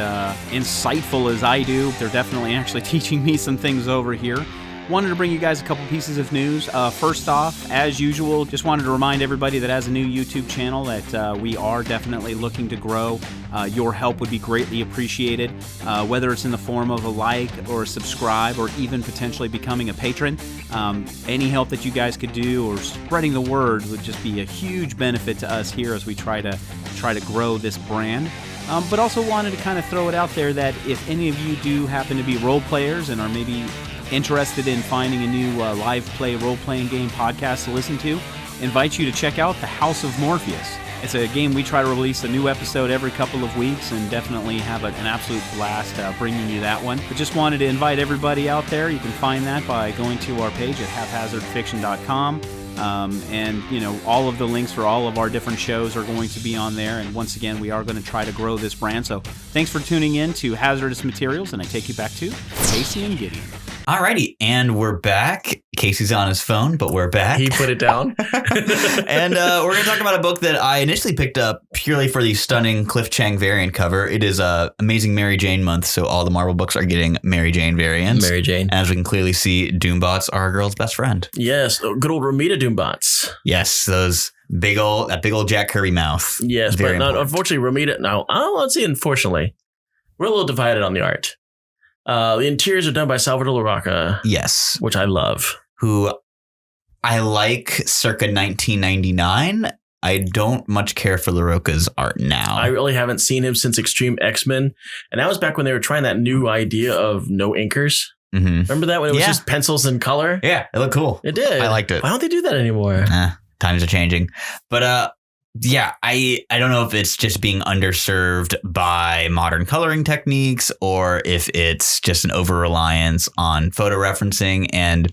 Speaker 4: insightful as I do. They're definitely actually teaching me some things over here. Wanted to bring you guys a couple pieces of news. First off, as usual, just wanted to remind everybody that as a new YouTube channel that we are definitely looking to grow. Your help would be greatly appreciated, whether it's in the form of a like or a subscribe or even potentially becoming a patron. Any help that you guys could do or spreading the word would just be a huge benefit to us here as we try to grow this brand. But also wanted to kind of throw it out there that if any of you do happen to be role players and are maybe interested in finding a new live play role-playing game podcast to listen to, invite you to check out The House of Morpheus. It's a game we try to release a new episode every couple of weeks and definitely have an absolute blast bringing you that one. But just wanted to invite everybody out there. You can find that by going to our page at haphazardfiction.com. And all of the links for all of our different shows are going to be on there. And once again, we are going to try to grow this brand. So thanks for tuning in to Hazardous Materials, and I take you back to Casey and Gideon.
Speaker 3: Alrighty, and we're back. Casey's on his phone, but we're back.
Speaker 2: He put it down.
Speaker 3: And we're going to talk about a book that I initially picked up purely for the stunning Cliff Chang variant cover. It is Amazing Mary Jane month, so all the Marvel books are getting Mary Jane variants.
Speaker 2: Mary Jane.
Speaker 3: As we can clearly see, Doombots are a girl's best friend.
Speaker 2: Yes, good old Romita Doombots.
Speaker 3: Yes, that big old Jack Kirby mouth.
Speaker 2: Yes,
Speaker 3: Very
Speaker 2: but
Speaker 3: important.
Speaker 2: unfortunately, Romita. Now, let's see. Unfortunately, we're a little divided on the art. The interiors are done by Salvador Larroca.
Speaker 3: Yes,
Speaker 2: which I love.
Speaker 3: Who I like circa 1999. I don't much care for Larroca's art now.
Speaker 2: I really haven't seen him since Extreme X-Men. And that was back when they were trying that new idea of no inkers.
Speaker 3: Mm-hmm.
Speaker 2: Remember that when it was just pencils and color?
Speaker 3: Yeah, it looked cool.
Speaker 2: It did.
Speaker 3: I liked it.
Speaker 2: Why don't they do that anymore?
Speaker 3: Times are changing. But yeah, I don't know if it's just being underserved by modern coloring techniques or if it's just an over-reliance on photo referencing. And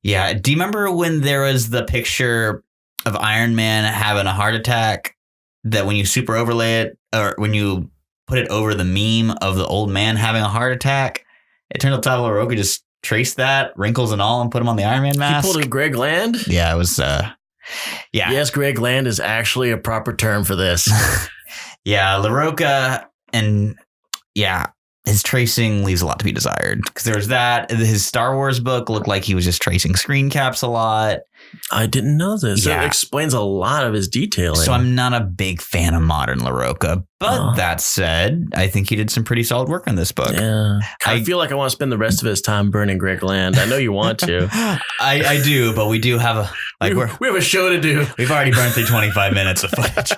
Speaker 3: yeah, do you remember when there was the picture of Iron Man having a heart attack that when you super overlay it or when you put it over the meme of the old man having a heart attack, it turned out Larroca just traced that, wrinkles and all, and put him on the Iron Man mask?
Speaker 2: He pulled a Greg Land?
Speaker 3: Yeah, it was... Yeah.
Speaker 2: Yes, Greg Land is actually a proper term for this.
Speaker 3: Yeah, Larroca, and his tracing leaves a lot to be desired. Because there's that. His Star Wars book looked like he was just tracing screen caps a lot.
Speaker 2: I didn't know this.
Speaker 3: Yeah.
Speaker 2: It explains a lot of his detailing.
Speaker 3: So I'm not a big fan of modern Larroca. But that said, I think he did some pretty solid work on this book.
Speaker 2: Yeah. I feel like I want to spend the rest of his time burning Greg Land. I know you want to.
Speaker 3: I do, but we do have
Speaker 2: we have a show to do.
Speaker 3: We've already burned through 25 minutes of footage.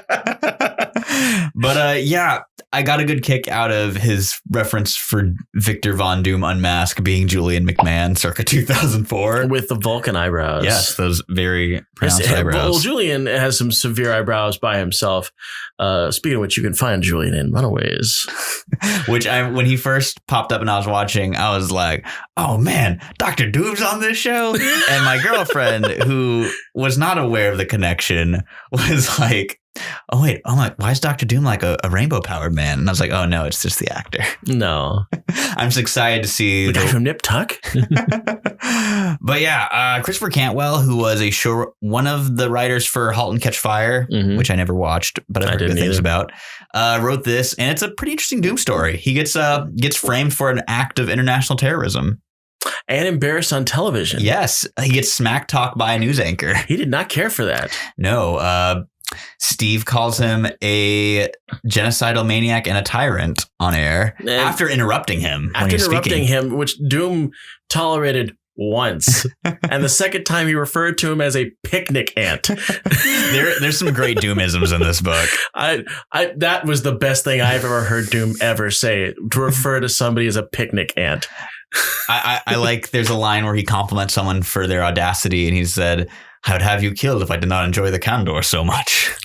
Speaker 3: But yeah, I got a good kick out of his reference for Victor Von Doom Unmasked being Julian McMahon circa 2004.
Speaker 2: With the Vulcan eyebrows.
Speaker 3: Yes, those very pronounced eyebrows.
Speaker 2: Well, Julian has some severe eyebrows by himself. Speaking of which, you can find Julian in Runaways.
Speaker 3: Which when he first popped up and I was watching, I was like, oh man, Dr. Doom's on this show? And my girlfriend, who was not aware of the connection, was like, oh wait, I'm like, why is Dr. Doom like a rainbow powered man? And I was like, oh no, it's just the actor.
Speaker 2: No.
Speaker 3: I'm just excited to see
Speaker 2: the guy from Nip Tuck.
Speaker 3: But yeah, Christopher Cantwell, who was one of the writers for *Halt and Catch Fire*, which I never watched, but I've heard good things about, wrote this, and it's a pretty interesting Doom story. He gets framed for an act of international terrorism.
Speaker 2: And embarrassed on television.
Speaker 3: Yes. He gets smack talked by a news anchor.
Speaker 2: He did not care for that.
Speaker 3: No. Steve calls him a genocidal maniac and a tyrant on air after interrupting him.
Speaker 2: Which Doom tolerated once. And the second time he referred to him as a picnic ant.
Speaker 3: There's some great Doomisms in this book.
Speaker 2: That was the best thing I've ever heard Doom ever say, to refer to somebody as a picnic ant.
Speaker 3: I like, there's a line where he compliments someone for their audacity, and he said, I would have you killed if I did not enjoy the Condor so much.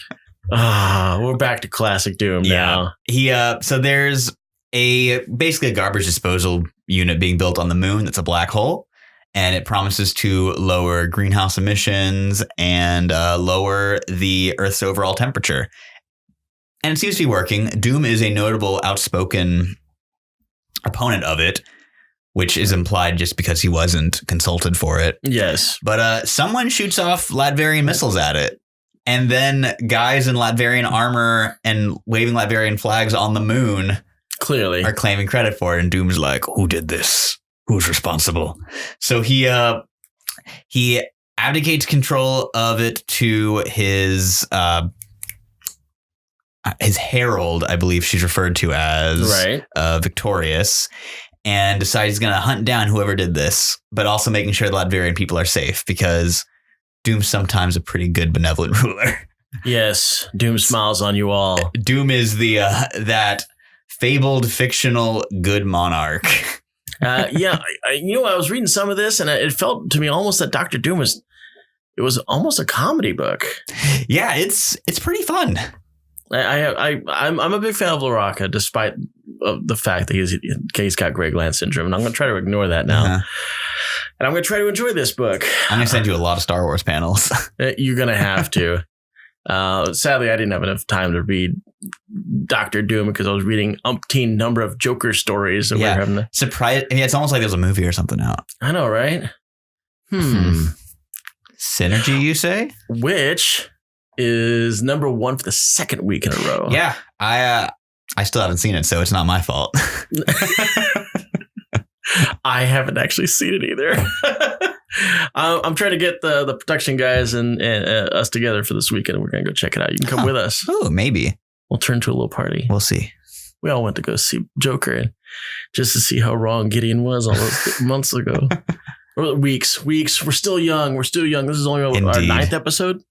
Speaker 2: We're back to classic Doom now.
Speaker 3: So there's basically a garbage disposal unit being built on the moon that's a black hole, and it promises to lower greenhouse emissions and lower the Earth's overall temperature. And it seems to be working. Doom is a notable outspoken opponent of it, which is implied just because he wasn't consulted for it.
Speaker 2: Yes.
Speaker 3: But someone shoots off Latverian missiles at it. And then guys in Latverian armor and waving Latverian flags on the moon
Speaker 2: clearly
Speaker 3: are claiming credit for it. And Doom's like, who did this? Who's responsible? So he abdicates control of it to his herald, I believe she's referred to as,
Speaker 2: right.
Speaker 3: Victorious. And decides he's going to hunt down whoever did this, but also making sure the Latverian people are safe, because Doom's sometimes a pretty good benevolent ruler.
Speaker 2: Yes, Doom smiles on you all.
Speaker 3: Doom is the that fabled fictional good monarch.
Speaker 2: I was reading some of this, and it felt to me almost that Dr. Doom was almost a comedy book.
Speaker 3: Yeah, it's pretty fun.
Speaker 2: I'm a big fan of Larroca, despite the fact that he's got Greg Land syndrome, and I'm going to try to ignore that now. And I'm going to try to enjoy this book.
Speaker 3: I'm going to send you a lot of Star Wars panels.
Speaker 2: You're going to have to. Sadly, I didn't have enough time to read Dr. Doom because I was reading umpteen number of Joker stories. And we're having to...
Speaker 3: It's almost like there's a movie or something out.
Speaker 2: I know, right?
Speaker 3: Synergy, you say?
Speaker 2: Which is number one for the second week in a row.
Speaker 3: Yeah, I still haven't seen it, so it's not my fault.
Speaker 2: I haven't actually seen it either. I'm trying to get the production guys and us together for this weekend. We're going to go check it out. You can come with us.
Speaker 3: Oh, maybe.
Speaker 2: We'll turn to a little party.
Speaker 3: We'll see.
Speaker 2: We all went to go see Joker, and just to see how wrong Gideon was all those months ago. Or weeks. We're still young. This is only our ninth episode.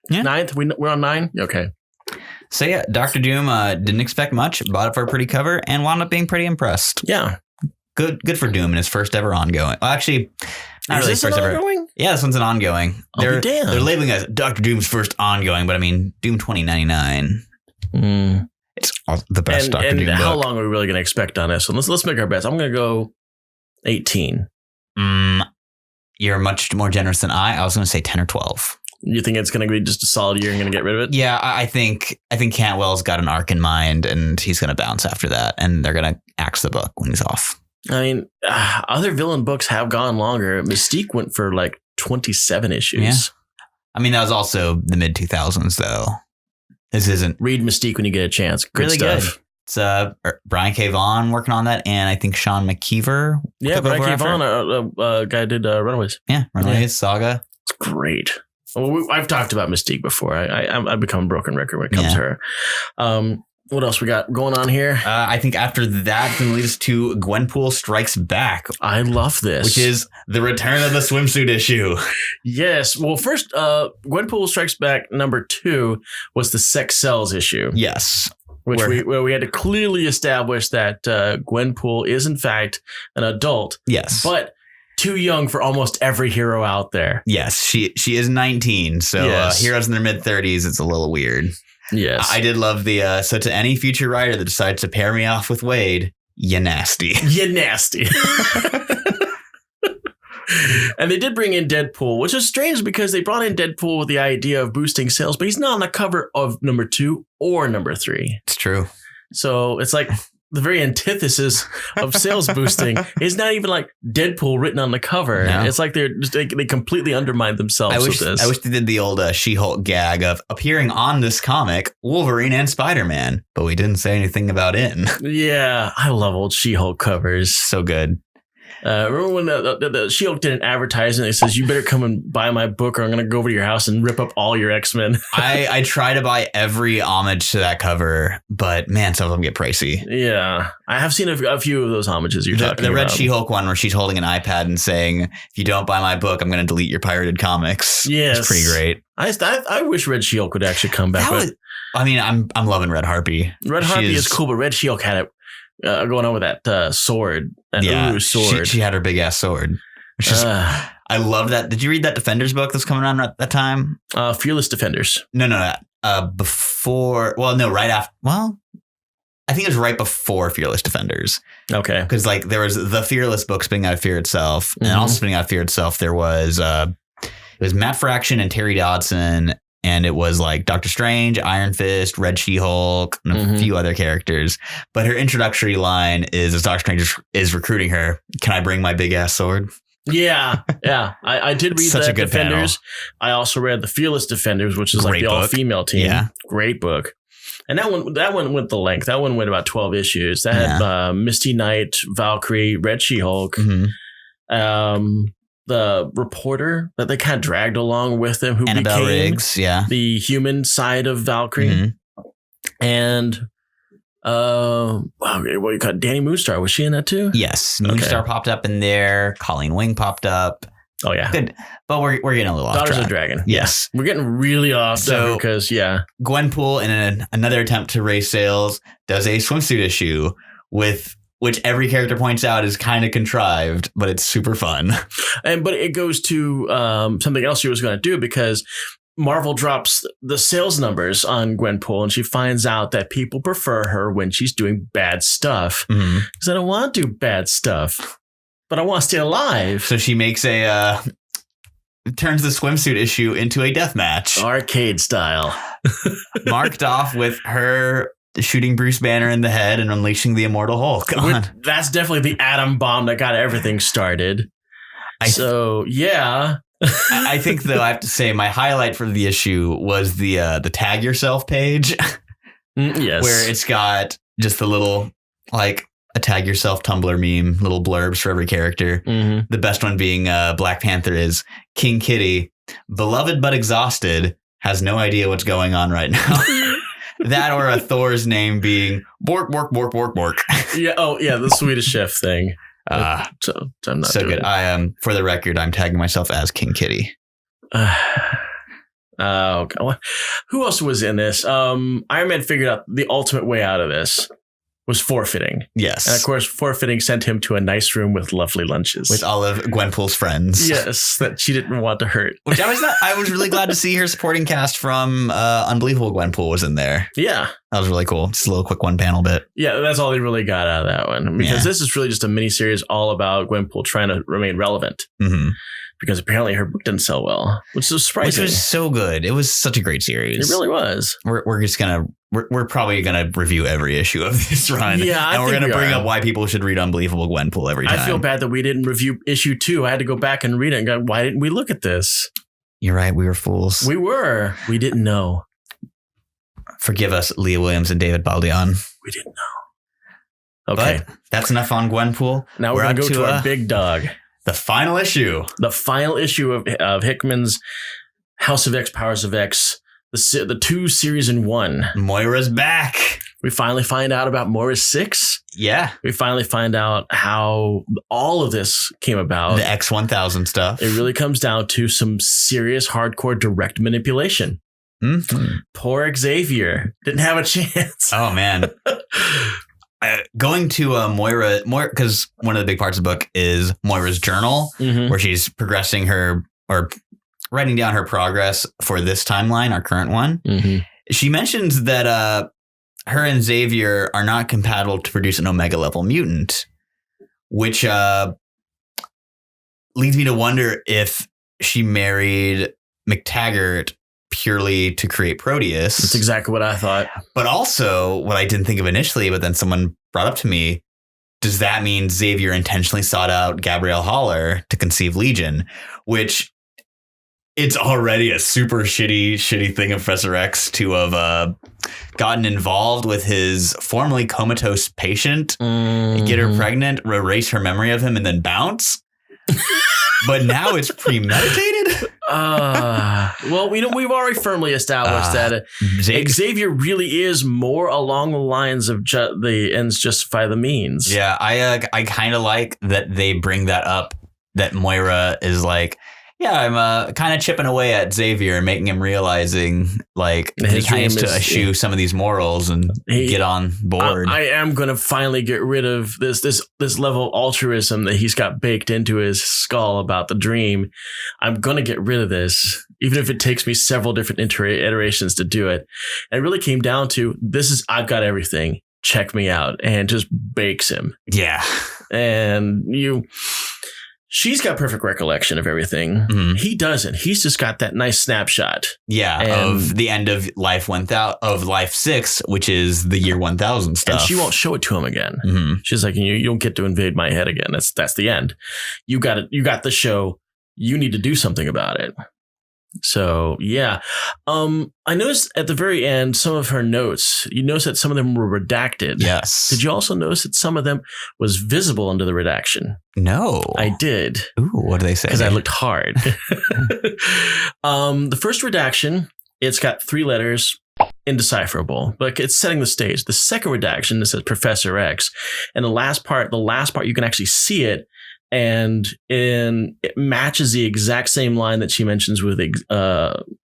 Speaker 2: Yeah. Ninth? We're on 9? Okay.
Speaker 3: So yeah, Dr. Doom didn't expect much, bought it for a pretty cover, and wound up being pretty impressed.
Speaker 2: Yeah.
Speaker 3: Good for Doom in his first ever ongoing. Well, actually, not really first ever. Ongoing? Yeah, this one's an ongoing. They're labeling it as Dr. Doom's first ongoing, but I mean, Doom 2099. It's the best Dr. Doom book.
Speaker 2: And how long are we really going to expect on this one? Let's make our bets. I'm going to go 18.
Speaker 3: You're much more generous than I. I was going to say 10 or 12.
Speaker 2: You think it's going to be just a solid year and going to get rid of it?
Speaker 3: Yeah, I think Cantwell's got an arc in mind, and he's going to bounce after that, and they're going to axe the book when he's off.
Speaker 2: I mean, other villain books have gone longer. Mystique went for like 27 issues.
Speaker 3: Yeah. I mean, that was also the mid 2000s, though. This isn't.
Speaker 2: Read Mystique when you get a chance. Good really stuff.
Speaker 3: Good. It's Brian K. Vaughan working on that, and I think Sean McKeever.
Speaker 2: Yeah, Brian K. Vaughan, guy did Runaways.
Speaker 3: Yeah, Runaways, Saga.
Speaker 2: It's great. Well, I've talked about Mystique before. I've become a broken record when it comes to her. What else we got going on here?
Speaker 3: I think after that, then leads to Gwenpool Strikes Back.
Speaker 2: I love this.
Speaker 3: Which is the return of the swimsuit issue.
Speaker 2: Yes. Well, first, Gwenpool Strikes Back number 2 was the Sex Sells issue.
Speaker 3: Yes.
Speaker 2: Where we had to clearly establish that Gwenpool is, in fact, an adult.
Speaker 3: Yes.
Speaker 2: But too young for almost every hero out there.
Speaker 3: Yes, she is 19. So heroes in their mid-30s, it's a little weird.
Speaker 2: Yes.
Speaker 3: I did love so to any future writer that decides to pair me off with Wade, you nasty.
Speaker 2: You nasty. And they did bring in Deadpool, which is strange because they brought in Deadpool with the idea of boosting sales, but he's not on the cover of number 2 or number 3.
Speaker 3: It's true.
Speaker 2: So it's like the very antithesis of sales boosting. It's not even like Deadpool written on the cover. No. It's like they completely undermined themselves with this.
Speaker 3: I wish they did the old She-Hulk gag of appearing on this comic, Wolverine and Spider-Man, but we didn't say anything about it.
Speaker 2: Yeah, I love old She-Hulk covers.
Speaker 3: So good.
Speaker 2: Remember when the She-Hulk did an advertisement that says, you better come and buy my book or I'm going to go over to your house and rip up all your X-Men.
Speaker 3: I try to buy every homage to that cover, but man, some of them get pricey.
Speaker 2: Yeah. I have seen a few of those homages you're talking about.
Speaker 3: The Red She-Hulk one where she's holding an iPad and saying, if you don't buy my book, I'm going to delete your pirated comics.
Speaker 2: Yes.
Speaker 3: It's pretty great.
Speaker 2: I wish Red She-Hulk would actually come back.
Speaker 3: I'm loving Red Harpy.
Speaker 2: Red Harpy is cool, but Red She-Hulk had it. Going on with that sword, that sword.
Speaker 3: She had her big ass sword. I love that. Did you read that Defenders book that's coming on at that time?
Speaker 2: Fearless Defenders.
Speaker 3: No. Before. Well, no, right after. Well, I think it was right before Fearless Defenders.
Speaker 2: Okay.
Speaker 3: Because like there was the Fearless book spinning out of Fear Itself, and also spinning out of Fear Itself, there was it was Matt Fraction and Terry Dodson. And it was like Doctor Strange, Iron Fist, Red She-Hulk, and a few other characters. But her introductory line is, as Doctor Strange is recruiting her, can I bring my big ass sword?
Speaker 2: Yeah. I did read
Speaker 3: Such
Speaker 2: that
Speaker 3: a good
Speaker 2: Defenders.
Speaker 3: Panel.
Speaker 2: I also read the Fearless Defenders, which is
Speaker 3: Great
Speaker 2: like the all-female team.
Speaker 3: Yeah.
Speaker 2: Great book. And that one went the length. That one went about 12 issues. That had Misty Knight, Valkyrie, Red She-Hulk. The reporter that they kind of dragged along with them, who
Speaker 3: Annabelle
Speaker 2: became
Speaker 3: Riggs,
Speaker 2: the human side of Valkyrie, and what you call it, Danny Moonstar, was she in that too?
Speaker 3: Yes, Moonstar popped up in there. Colleen Wing popped up.
Speaker 2: Oh yeah,
Speaker 3: good. But we're getting a little off track.
Speaker 2: Daughters of Dragon.
Speaker 3: Yes,
Speaker 2: we're getting really off track because
Speaker 3: Gwenpool, in another attempt to raise sales, does a swimsuit issue with. Which every character points out is kind of contrived, but it's super fun.
Speaker 2: But it goes to something else she was going to do because Marvel drops the sales numbers on Gwenpool and she finds out that people prefer her when she's doing bad stuff. Because I don't want to do bad stuff, but I want to stay alive.
Speaker 3: So she makes turns the swimsuit issue into a death match.
Speaker 2: Arcade style.
Speaker 3: Marked off with her shooting Bruce Banner in the head and unleashing the Immortal Hulk.
Speaker 2: That's definitely the atom bomb that got everything started. I
Speaker 3: think, though, I have to say my highlight for the issue was the tag yourself page.
Speaker 2: Yes.
Speaker 3: Where it's got just the little, like, a tag yourself Tumblr meme, little blurbs for every character. The best one being Black Panther is King Kitty, beloved but exhausted, has no idea what's going on right now. That or a Thor's name being Bork, Bork, Bork, Bork, Bork.
Speaker 2: Yeah. Oh, yeah. The Swedish chef thing. So I'm not
Speaker 3: so good.
Speaker 2: It.
Speaker 3: I am, for the record, I'm tagging myself as King Kitty.
Speaker 2: Okay. Who else was in this? Iron Man figured out the ultimate way out of this was forfeiting.
Speaker 3: Yes.
Speaker 2: And of course, forfeiting sent him to a nice room with lovely lunches.
Speaker 3: With all of Gwenpool's friends.
Speaker 2: Yes, that she didn't want to hurt.
Speaker 3: Which I was really glad to see her supporting cast from Unbelievable Gwenpool was in there.
Speaker 2: Yeah.
Speaker 3: That was really cool. Just a little quick one panel bit.
Speaker 2: Yeah, that's all they really got out of that one. Because this is really just a mini-series all about Gwenpool trying to remain relevant. Because apparently her book didn't sell well, which is surprising.
Speaker 3: Which was so good. It was such a great series.
Speaker 2: It really was.
Speaker 3: We're probably gonna review every issue of this run.
Speaker 2: Yeah,
Speaker 3: and we're gonna bring up why people should read Unbelievable Gwenpool every time.
Speaker 2: I feel bad that we didn't review issue 2. I had to go back and read it and go, why didn't we look at this?
Speaker 3: You're right. We were fools.
Speaker 2: We were. We didn't know.
Speaker 3: Forgive us, Leah Williams and David Baldeon.
Speaker 2: We didn't know. Okay,
Speaker 3: but that's enough on Gwenpool.
Speaker 2: Now we're gonna go to our big dog.
Speaker 3: The final issue. The
Speaker 2: final issue of Hickman's House of X, Powers of X, the 2 series in 1.
Speaker 3: Moira's back.
Speaker 2: We finally find out about Moira's 6.
Speaker 3: Yeah.
Speaker 2: We finally find out how all of this came about.
Speaker 3: The X-1000 stuff.
Speaker 2: It really comes down to some serious hardcore direct manipulation. Poor Xavier didn't have a chance.
Speaker 3: Oh, man. Going to Moira, because one of the big parts of the book is Moira's journal, where she's progressing her or writing down her progress for this timeline, our current one. She mentions that her and Xavier are not compatible to produce an Omega level mutant, which leads me to wonder if she married McTaggart purely to create Proteus.
Speaker 2: That's exactly what I thought.
Speaker 3: But also what I didn't think of initially, but then someone brought up to me, does that mean Xavier intentionally sought out Gabrielle Haller to conceive Legion, which it's already a super shitty thing of Professor X to have gotten involved with his formerly comatose patient, get her pregnant, erase her memory of him, and then bounce. But now it's premeditated.
Speaker 2: Well, we've already firmly established that Xavier really is more along the lines of the ends justify the means.
Speaker 3: Yeah, I kind of like that they bring that up. That Moira is like, yeah, I'm kind of chipping away at Xavier and making him realizing like he has to eschew some of these morals and get on board.
Speaker 2: I am going to finally get rid of this level of altruism that he's got baked into his skull about the dream. I'm going to get rid of this, even if it takes me several different iterations to do it. And it really came down to I've got everything. Check me out, and just bakes him.
Speaker 3: Yeah,
Speaker 2: and she's got perfect recollection of everything. Mm-hmm. He doesn't. He's just got that nice snapshot.
Speaker 3: Yeah, of the end of life 1000 of life 6, which is the year 1000 stuff.
Speaker 2: And she won't show it to him again. Mm-hmm. She's like, you don't get to invade my head again. That's the end. You got it. You got the show. You need to do something about it. So yeah, I noticed at the very end some of her notes. You notice that some of them were redacted.
Speaker 3: Yes.
Speaker 2: Did you also notice that some of them was visible under the redaction?
Speaker 3: No,
Speaker 2: I did.
Speaker 3: Ooh, what do they say?
Speaker 2: Because I looked hard. The first redaction, it's got 3 letters, indecipherable, but it's setting the stage. The second redaction, it says Professor X, and the last part, you can actually see it. And it matches the exact same line that she mentions with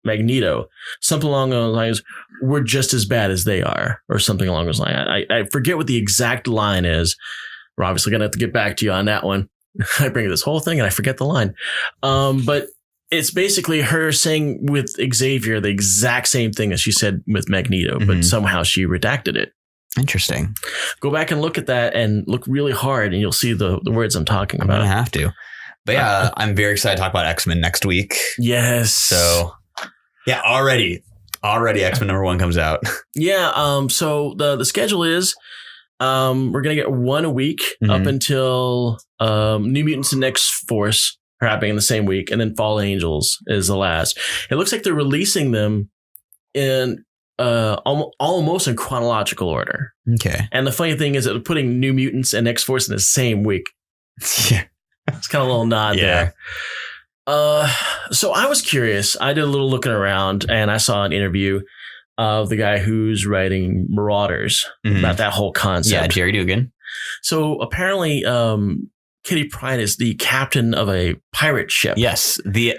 Speaker 2: Magneto. Something along those lines, we're just as bad as they are, or something along those lines. I forget what the exact line is. We're obviously going to have to get back to you on that one. I bring this whole thing and I forget the line. But it's basically her saying with Xavier the exact same thing as she said with Magneto, but somehow she redacted it.
Speaker 3: Interesting.
Speaker 2: Go back and look at that and look really hard and you'll see the words I'm talking about.
Speaker 3: I'm going to have to. But yeah, I'm very excited to talk about X-Men next week.
Speaker 2: Yes.
Speaker 3: So yeah, already X-Men #1 comes out.
Speaker 2: Yeah. So the schedule is we're going to get 1 a week up until New Mutants and X-Force are happening in the same week. And then Fall Angels is the last. It looks like they're releasing them in almost in chronological order.
Speaker 3: Okay.
Speaker 2: And the funny thing is that they're putting New Mutants and X-Force in the same week.
Speaker 3: Yeah.
Speaker 2: It's kind of a little nod there. So I was curious. I did a little looking around and I saw an interview of the guy who's writing Marauders about that whole concept.
Speaker 3: Yeah, Jerry Dugan.
Speaker 2: So apparently Kitty Pryde is the captain of a pirate ship.
Speaker 3: Yes, the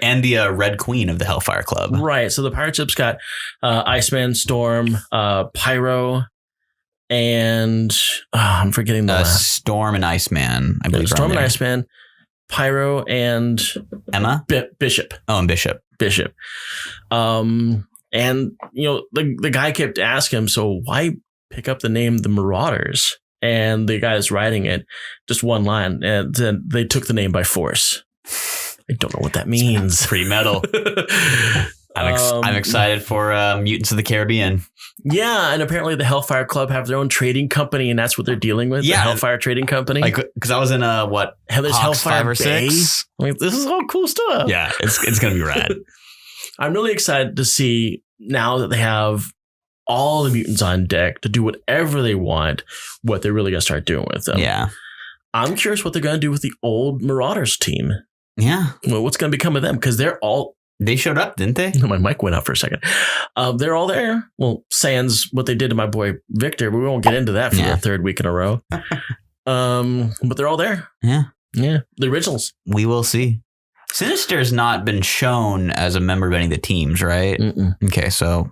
Speaker 3: Red Queen of the Hellfire Club.
Speaker 2: Right. So the pirate ship's got Iceman, Storm, Pyro, and I'm forgetting the last.
Speaker 3: Storm and Iceman, I believe.
Speaker 2: Storm and Iceman, Pyro, and
Speaker 3: Emma?
Speaker 2: Bishop.
Speaker 3: Oh, and Bishop.
Speaker 2: And the guy kept asking him, so why pick up the name The Marauders? And the guy that's writing it, just one line, and then they took the name by force. I don't know what that means.
Speaker 3: It's pretty metal. I'm excited for Mutants of the Caribbean.
Speaker 2: Yeah, and apparently the Hellfire Club have their own trading company, and that's what they're dealing with.
Speaker 3: Yeah,
Speaker 2: the Hellfire Trading Company.
Speaker 3: Like, because I was in
Speaker 2: Heather's Hellfire
Speaker 3: 5 or 6.
Speaker 2: I mean, this is all cool stuff.
Speaker 3: Yeah, it's gonna be rad.
Speaker 2: I'm really excited to see now that they have all the mutants on deck to do whatever they want, what they're really going to start doing with them.
Speaker 3: Yeah.
Speaker 2: I'm curious what they're going to do with the old Marauders team.
Speaker 3: Yeah.
Speaker 2: Well, what's going to become of them? Because
Speaker 3: they showed up, didn't they?
Speaker 2: My mic went out for a second. They're all there. Well, sans what they did to my boy Victor. We won't get into that for the 3rd week in a row. But they're all there.
Speaker 3: Yeah.
Speaker 2: Yeah. The originals.
Speaker 3: We will see. Sinister's not been shown as a member of any of the teams, right?
Speaker 2: Mm-mm.
Speaker 3: Okay, so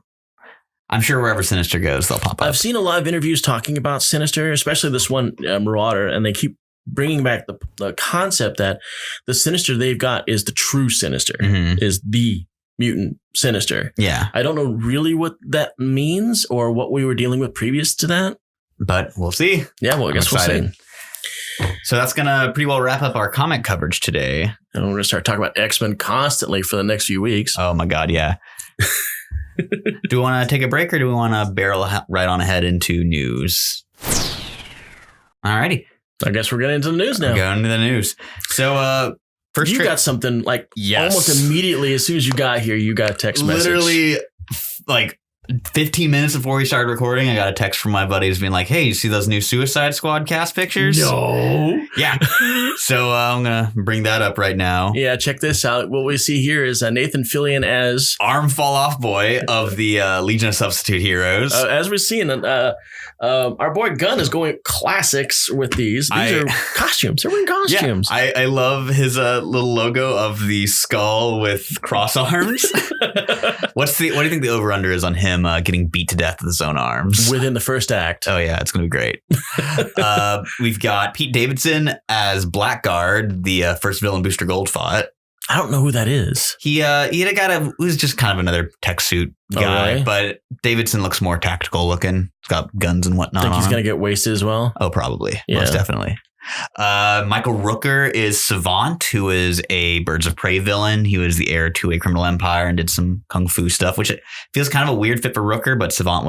Speaker 3: I'm sure wherever Sinister goes, they'll pop up.
Speaker 2: I've seen a lot of interviews talking about Sinister, especially this one Marauder, and they keep bringing back the concept that the Sinister they've got is the true Sinister, is the mutant Sinister.
Speaker 3: Yeah.
Speaker 2: I don't know really what that means or what we were dealing with previous to that.
Speaker 3: But we'll see.
Speaker 2: Yeah, well, I guess we'll see.
Speaker 3: So that's going to pretty well wrap up our comic coverage today.
Speaker 2: And we're going to start talking about X-Men constantly for the next few weeks.
Speaker 3: Oh, my God. Yeah. Do we want to take a break or do we want to barrel right on ahead into news? All righty.
Speaker 2: I guess we're getting into the news now.
Speaker 3: We're going into the news. So, first
Speaker 2: you got something like almost immediately as soon as you got here, you got a text message.
Speaker 3: Literally like 15 minutes before we started recording, I got a text from my buddies being like, hey, you see those new Suicide Squad cast pictures?
Speaker 2: No.
Speaker 3: Yeah. So I'm going to bring that up right now.
Speaker 2: Yeah, check this out. What we see here is Nathan Fillion as
Speaker 3: Arm Fall Off Boy of the Legion of Substitute Heroes.
Speaker 2: As we're seeing, our boy Gunn is going classics with these. These are costumes. They're wearing costumes.
Speaker 3: Yeah, I love his little logo of the skull with cross arms. What do you think the over-under is on him getting beat to death with his own arms?
Speaker 2: Within the first act.
Speaker 3: Oh, yeah. It's going to be great. We've got Pete Davidson as Blackguard, the first villain Booster Gold fought.
Speaker 2: I don't know who that is.
Speaker 3: He had a guy who's just kind of another tech suit guy,
Speaker 2: really?
Speaker 3: But Davidson looks more tactical looking. He's got guns and whatnot.
Speaker 2: Think he's going to get wasted as well?
Speaker 3: Oh, probably. Yeah. Most definitely. Michael Rooker is Savant, who is a Birds of Prey villain. He was the heir to a criminal empire and did some kung fu stuff, which feels kind of a weird fit for Rooker, but Savant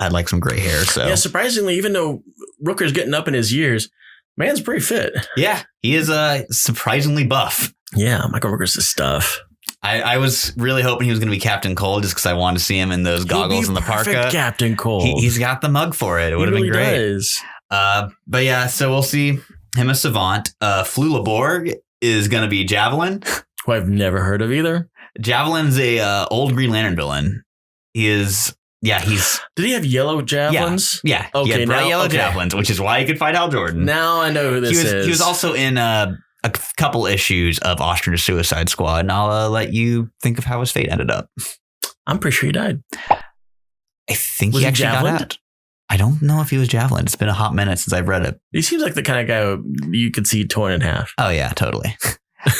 Speaker 3: had like some gray hair. So
Speaker 2: yeah, surprisingly, even though Rooker's getting up in his years, man's pretty fit.
Speaker 3: Yeah, he is surprisingly buff.
Speaker 2: Yeah, Michael Rooker's the stuff.
Speaker 3: I was really hoping he was going to be Captain Cold just because I wanted to see him in those goggles and the parka.
Speaker 2: Captain Cold.
Speaker 3: He's got the mug for it. It would have been great.
Speaker 2: Does.
Speaker 3: But yeah, so we'll see him as Savant. Flula Borg is going to be Javelin.
Speaker 2: Who I've never heard of either.
Speaker 3: Javelin's a old Green Lantern villain. He is... Yeah,
Speaker 2: Did he have yellow javelins?
Speaker 3: Yeah.
Speaker 2: Okay,
Speaker 3: he had bright yellow javelins, which is why he could fight Hal Jordan.
Speaker 2: Now I know who this is.
Speaker 3: He was also in a couple issues of Ostrich's Suicide Squad, and I'll let you think of how his fate ended up.
Speaker 2: I'm pretty sure he died.
Speaker 3: I think he actually got out. I don't know if he was Javelin. It's been a hot minute since I've read it.
Speaker 2: He seems like the kind of guy who you could see torn in half.
Speaker 3: Oh, yeah, totally.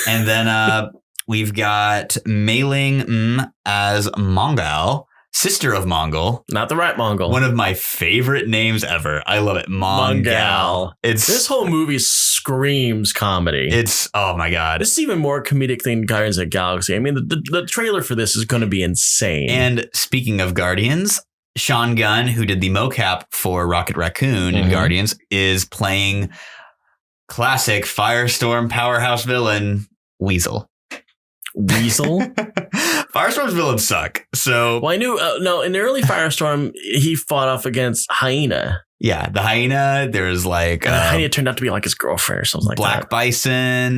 Speaker 3: And then we've got Mei Ling as Mongol. Sister of Mongol.
Speaker 2: Not the right Mongol.
Speaker 3: One of my favorite names ever. I love it. Mongol.
Speaker 2: This whole movie screams comedy.
Speaker 3: Oh my God.
Speaker 2: This is even more comedic than Guardians of the Galaxy. I mean, the trailer for this is going to be insane.
Speaker 3: And speaking of Guardians, Sean Gunn, who did the mocap for Rocket Raccoon in Guardians, is playing classic Firestorm powerhouse villain Weasel. Firestorm's villains suck. So,
Speaker 2: well, I knew in the early Firestorm he fought off against Hyena.
Speaker 3: Yeah, the Hyena. There's like
Speaker 2: Hyena turned out to be like his girlfriend or something like
Speaker 3: Black
Speaker 2: that.
Speaker 3: Bison.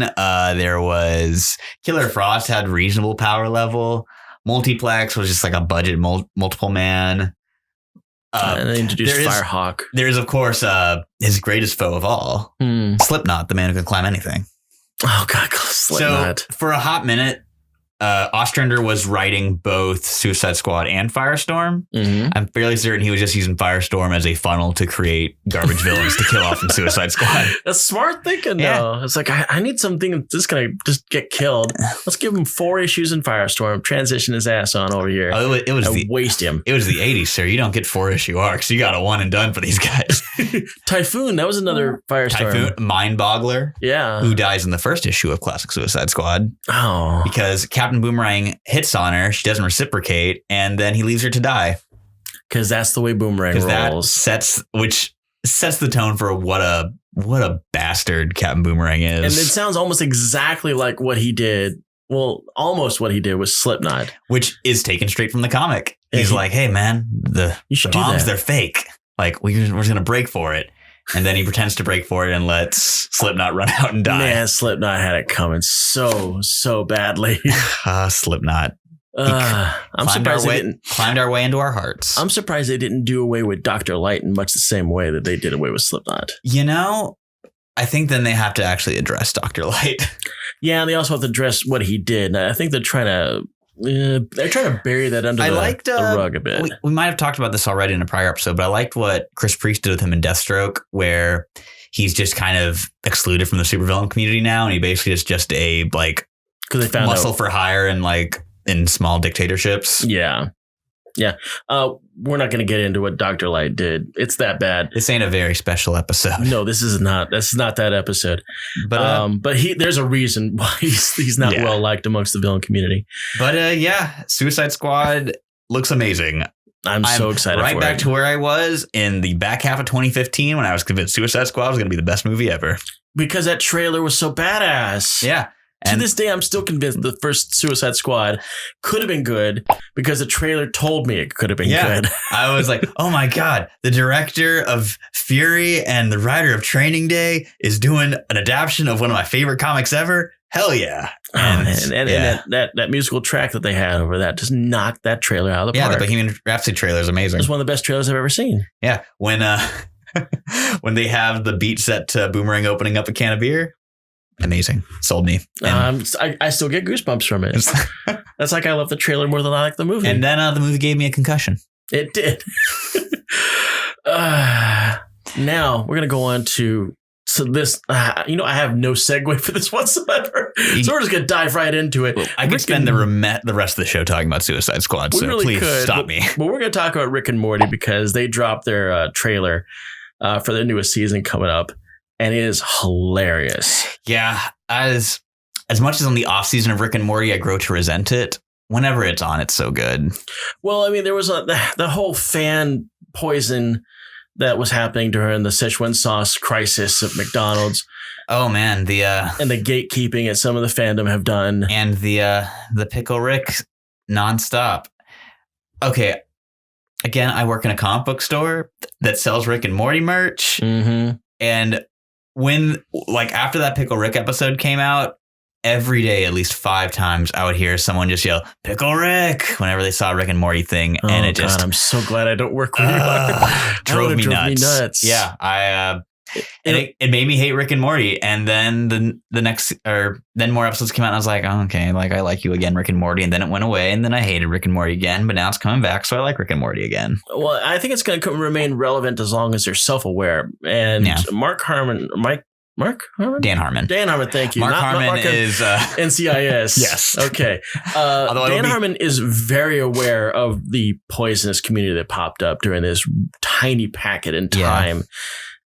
Speaker 3: There was Killer Frost had reasonable power level. Multiplex was just like a budget multiple man.
Speaker 2: And they introduced Firehawk.
Speaker 3: There's of course his greatest foe of all, Slipknot, the man who can climb anything.
Speaker 2: Oh God, Slipknot.
Speaker 3: So for a hot minute, Ostrander was writing both Suicide Squad and Firestorm. I'm fairly certain he was just using Firestorm as a funnel to create garbage villains to kill off in Suicide Squad.
Speaker 2: That's smart thinking, though. It's like, I need something that's just going to just get killed. Let's give him 4 issues in Firestorm, transition his ass on over here.
Speaker 3: Oh,
Speaker 2: waste him.
Speaker 3: It was the 80s, sir. You don't get 4-issue arcs. You got a one and done for these guys.
Speaker 2: Typhoon, that was another Firestorm.
Speaker 3: Typhoon, Mindboggler.
Speaker 2: Yeah.
Speaker 3: Who dies in the first issue of Classic Suicide Squad.
Speaker 2: Oh.
Speaker 3: Because Captain Boomerang hits on her, she doesn't reciprocate, and then he leaves her to die.
Speaker 2: Because that's the way Boomerang rolls.
Speaker 3: Which sets the tone for what a bastard Captain Boomerang is.
Speaker 2: And it sounds almost exactly like what he did. Well, almost what he did with Slipknot,
Speaker 3: which is taken straight from the comic. He's like, "Hey, man, the bombs, they're fake. Like we're just gonna break for it." And then he pretends to break for it and lets Slipknot run out and die.
Speaker 2: Man, Slipknot had it coming so badly.
Speaker 3: Slipknot.
Speaker 2: I'm surprised they didn't
Speaker 3: climbed our way into our hearts.
Speaker 2: I'm surprised they didn't do away with Dr. Light in much the same way that they did away with Slipknot.
Speaker 3: You know, I think then they have to actually address Dr. Light.
Speaker 2: Yeah, and they also have to address what he did. And I think they're trying to bury that under the rug a bit.
Speaker 3: We might have talked about this already in a prior episode, but I liked what Chris Priest did with him in Deathstroke, where he's just kind of excluded from the supervillain community now, and he basically is just a like
Speaker 2: because they found
Speaker 3: muscle for hire and like in small dictatorships.
Speaker 2: Yeah. Yeah. We're not going to get into what Dr. Light did. It's that bad.
Speaker 3: This ain't a very special episode.
Speaker 2: No, this is not. That's not that episode. But there's a reason why he's not well liked amongst the villain community.
Speaker 3: But Suicide Squad looks amazing.
Speaker 2: I'm so excited for it.
Speaker 3: Right back to where I was in the back half of 2015 when I was convinced Suicide Squad was going to be the best movie ever.
Speaker 2: Because that trailer was so badass.
Speaker 3: Yeah.
Speaker 2: To this day, I'm still convinced the first Suicide Squad could have been good because the trailer told me it could have been good.
Speaker 3: I was like, oh my God, the director of Fury and the writer of Training Day is doing an adaptation of one of my favorite comics ever. Hell yeah.
Speaker 2: And that musical track that they had over that just knocked that trailer out of the park.
Speaker 3: Yeah, the Bohemian Rhapsody trailer is amazing.
Speaker 2: It's one of the best trailers I've ever seen.
Speaker 3: Yeah. When they have the beat set to Boomerang opening up a can of beer. Amazing. Sold me.
Speaker 2: I still get goosebumps from it. That's like I love the trailer more than I like the movie.
Speaker 3: And then the movie gave me a concussion.
Speaker 2: It did. Now we're going to go on to... So this, I have no segue for this whatsoever. So we're just going to dive right into it.
Speaker 3: I could spend the rest of the show talking about Suicide Squad, so really please stop me.
Speaker 2: But we're going to talk about Rick and Morty because they dropped their trailer for their newest season coming up, and it is hilarious.
Speaker 3: Yeah, as much as on the off season of Rick and Morty, I grow to resent it. Whenever it's on, it's so good.
Speaker 2: Well, I mean, there was the whole fan poison that was happening during the Szechuan sauce crisis at McDonald's.
Speaker 3: Oh man, and the
Speaker 2: gatekeeping that some of the fandom have done,
Speaker 3: and the Pickle Rick nonstop. Okay, again, I work in a comic book store that sells Rick and Morty merch, and when after that Pickle Rick episode came out, every day, at least 5 times, I would hear someone just yell, Pickle Rick, whenever they saw a Rick and Morty thing.
Speaker 2: Oh,
Speaker 3: and it just...
Speaker 2: God, I'm so glad I don't work where you are.
Speaker 3: Drove me nuts. Yeah. It made me hate Rick and Morty. And then then more episodes came out and I was like, oh, okay, I like you again, Rick and Morty. And then it went away and then I hated Rick and Morty again, but now it's coming back. So I like Rick and Morty again.
Speaker 2: Well, I think it's going to remain relevant as long as they're self-aware. And Dan Harmon. Thank you.
Speaker 3: Mark Harmon is
Speaker 2: NCIS.
Speaker 3: Yes.
Speaker 2: Okay. Dan Harmon is very aware of the poisonous community that popped up during this tiny packet in time. Yeah.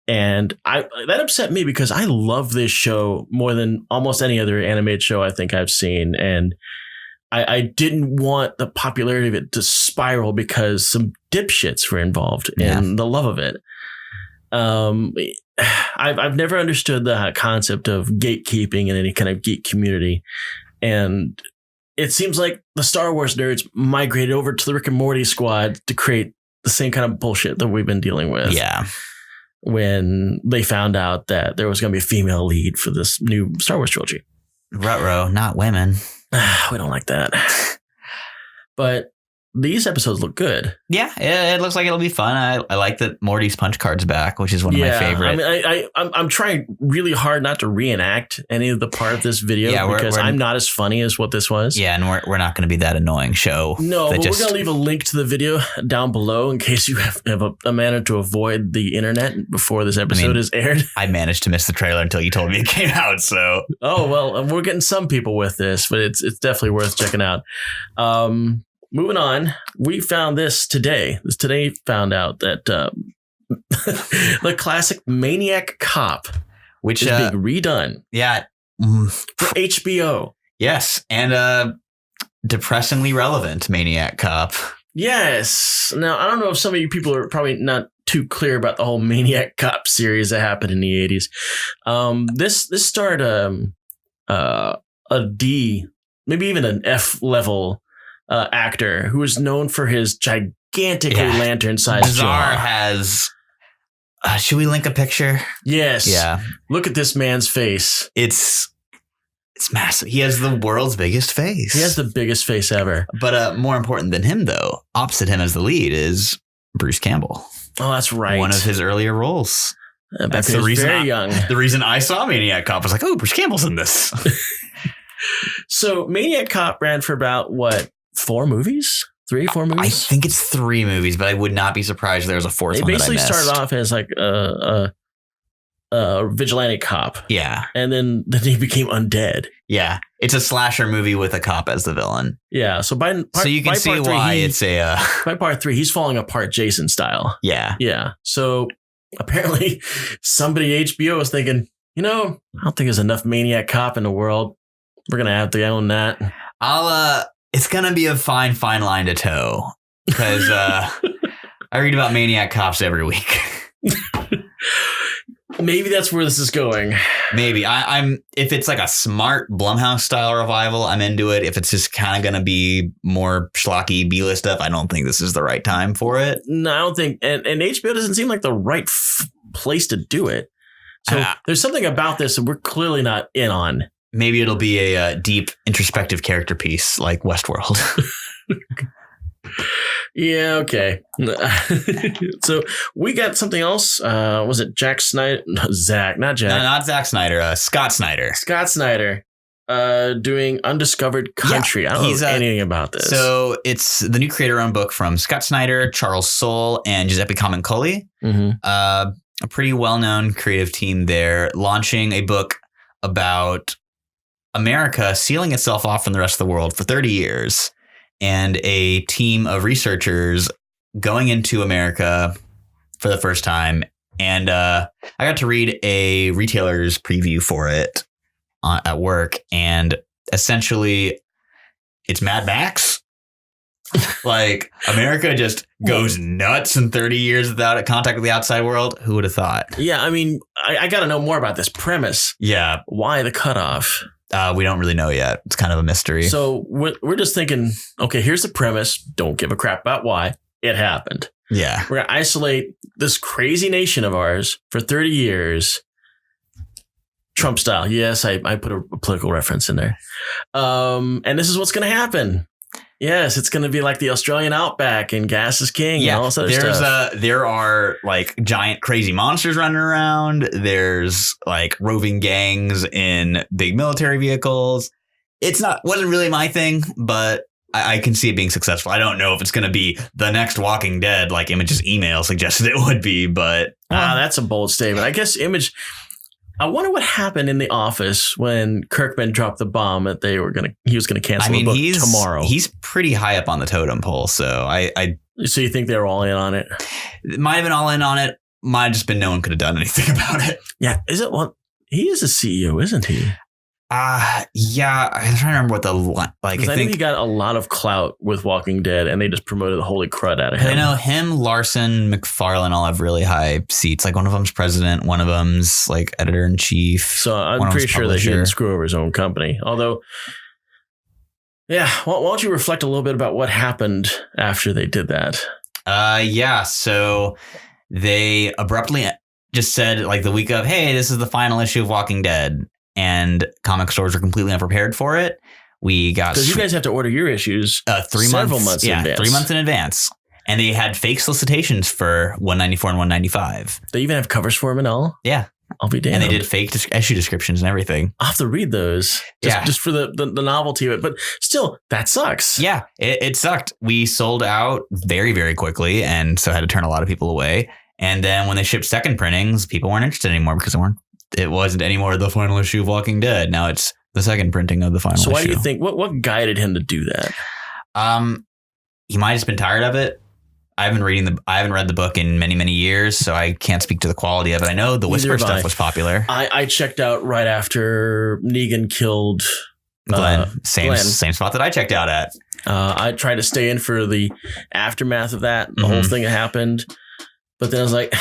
Speaker 2: And that upset me because I love this show more than almost any other animated show I think I've seen. And I didn't want the popularity of it to spiral because some dipshits were involved in the love of it. I've never understood the concept of gatekeeping in any kind of geek community. And it seems like the Star Wars nerds migrated over to the Rick and Morty squad to create the same kind of bullshit that we've been dealing with.
Speaker 3: Yeah.
Speaker 2: When they found out that there was going to be a female lead for this new Star Wars trilogy.
Speaker 3: Ruh-roh, not women.
Speaker 2: We don't like that. But these episodes look good.
Speaker 3: Yeah, it looks like it'll be fun. I like that Morty's punch card's back, which is one of my favorite.
Speaker 2: I mean, I'm trying really hard not to reenact any of the part of this video because I'm not as funny as what this was.
Speaker 3: Yeah, and we're not going to be that annoying show.
Speaker 2: No, but we're going to leave a link to the video down below in case you have a manner to avoid the internet before this episode is aired.
Speaker 3: I managed to miss the trailer until you told me it came out, so.
Speaker 2: Oh, well, we're getting some people with this, but it's definitely worth checking out. Moving on, we found this today. Today found out that the classic Maniac Cop, which is being redone.
Speaker 3: Yeah.
Speaker 2: For HBO.
Speaker 3: Yes. And depressingly relevant Maniac Cop.
Speaker 2: Yes. Now, I don't know if some of you people are probably not too clear about the whole Maniac Cop series that happened in the 80s. This starred a D, maybe even an F level actor who is known for his gigantic lantern-sized jaw.
Speaker 3: Has... should we link a picture?
Speaker 2: Yes.
Speaker 3: Yeah.
Speaker 2: Look at this man's face.
Speaker 3: It's massive. He has the world's biggest face.
Speaker 2: He has the biggest face ever.
Speaker 3: But more important than him, though, opposite him as the lead is Bruce Campbell.
Speaker 2: Oh, that's right.
Speaker 3: One of his earlier roles.
Speaker 2: That's the reason. Very young.
Speaker 3: The reason I saw Maniac Cop was like, oh, Bruce Campbell's in this.
Speaker 2: So Maniac Cop ran for about 4 movies? 3, 4 movies?
Speaker 3: I think it's 3 movies, but I would not be surprised if there was a 4th one.
Speaker 2: It basically started off as like vigilante cop.
Speaker 3: Yeah.
Speaker 2: And then he became undead.
Speaker 3: Yeah. It's a slasher movie with a cop as the villain.
Speaker 2: Yeah. So
Speaker 3: you can see why it's a...
Speaker 2: by part 3, he's falling apart Jason style.
Speaker 3: Yeah.
Speaker 2: Yeah. So apparently somebody at HBO is thinking, I don't think there's enough Maniac Cop in the world. We're going to have to own that.
Speaker 3: It's going to be a fine line to toe because I read about Maniac Cops every week.
Speaker 2: Maybe that's where this is going.
Speaker 3: Maybe. I'm if it's like a smart Blumhouse style revival, I'm into it. If it's just kind of going to be more schlocky B-list stuff, I don't think this is the right time for it.
Speaker 2: No, I don't think. And HBO doesn't seem like the right place to do it. So there's something about this that we're clearly not in on.
Speaker 3: Maybe it'll be a deep introspective character piece like Westworld.
Speaker 2: Yeah, okay. So we got something else. Was it Jack Snyder? No, Zach, not Jack.
Speaker 3: No, not Zack Snyder. Scott Snyder.
Speaker 2: Scott Snyder doing Undiscovered Country. I don't know anything about this.
Speaker 3: So it's the new creator-owned book from Scott Snyder, Charles Soule, and Giuseppe Camuncoli. Mm-hmm. A pretty well-known creative team there, launching a book about America sealing itself off from the rest of the world for 30 years. And a team of researchers going into America for the first time. And I got to read a retailer's preview for it at work. And essentially, it's Mad Max. Like, America just goes nuts in 30 years without contact with the outside world. Who would have thought?
Speaker 2: Yeah, I mean, I got to know more about this premise.
Speaker 3: Yeah.
Speaker 2: Why the cutoff?
Speaker 3: We don't really know yet. It's kind of a mystery.
Speaker 2: So we're just thinking, okay, here's the premise. Don't give a crap about why. It happened.
Speaker 3: Yeah.
Speaker 2: We're going to isolate this crazy nation of ours for 30 years. Trump style. Yes, I put a political reference in there. And this is what's going to happen. Yes, it's going to be like the Australian outback and gas is king and all this other stuff.
Speaker 3: There are like giant crazy monsters running around. There's like roving gangs in big military vehicles. Wasn't really my thing, but I can see it being successful. I don't know if it's going to be the next Walking Dead like Image's email suggested it would be, but...
Speaker 2: that's a bold statement. I guess Image... I wonder what happened in the office when Kirkman dropped the bomb that he was gonna cancel the book tomorrow.
Speaker 3: He's pretty high up on the totem pole, so
Speaker 2: So you think they were all in on it?
Speaker 3: Might have been all in on it. Might have just been no one could have done anything about it.
Speaker 2: Yeah, is it? Well, he is a CEO, isn't he?
Speaker 3: Yeah. I'm trying to remember what I think
Speaker 2: he got a lot of clout with Walking Dead, and they just promoted the holy crud out of him.
Speaker 3: I know him, Larson, McFarlane all have really high seats. Like one of them's president, one of them's like editor in chief.
Speaker 2: So I'm pretty sure that he didn't screw over his own company. Although, yeah, why don't you reflect a little bit about what happened after they did that?
Speaker 3: Yeah. So they abruptly just said like the week of, hey, this is the final issue of Walking Dead. And comic stores are completely unprepared for it. We got...
Speaker 2: Because you guys have to order your issues several months in advance.
Speaker 3: 3 months in advance. And they had fake solicitations for $194 and $195.
Speaker 2: They even have covers for them and all?
Speaker 3: Yeah.
Speaker 2: I'll be damned.
Speaker 3: And they did fake issue descriptions and everything.
Speaker 2: I'll have to read those. Just for the novelty of it. But still, that sucks.
Speaker 3: Yeah, it sucked. We sold out very, very quickly. And so had to turn a lot of people away. And then when they shipped second printings, people weren't interested anymore because it wasn't anymore the final issue of Walking Dead. Now it's the second printing of the final issue.
Speaker 2: So why do you think, what guided him to do that?
Speaker 3: He might have just been tired of it. I haven't read the book in many, many years, so I can't speak to the quality of it. I know the Whisper stuff was popular.
Speaker 2: I checked out right after Negan killed
Speaker 3: Glenn. Same spot that I checked out at.
Speaker 2: I tried to stay in for the aftermath of that, the whole thing that happened. But then I was like...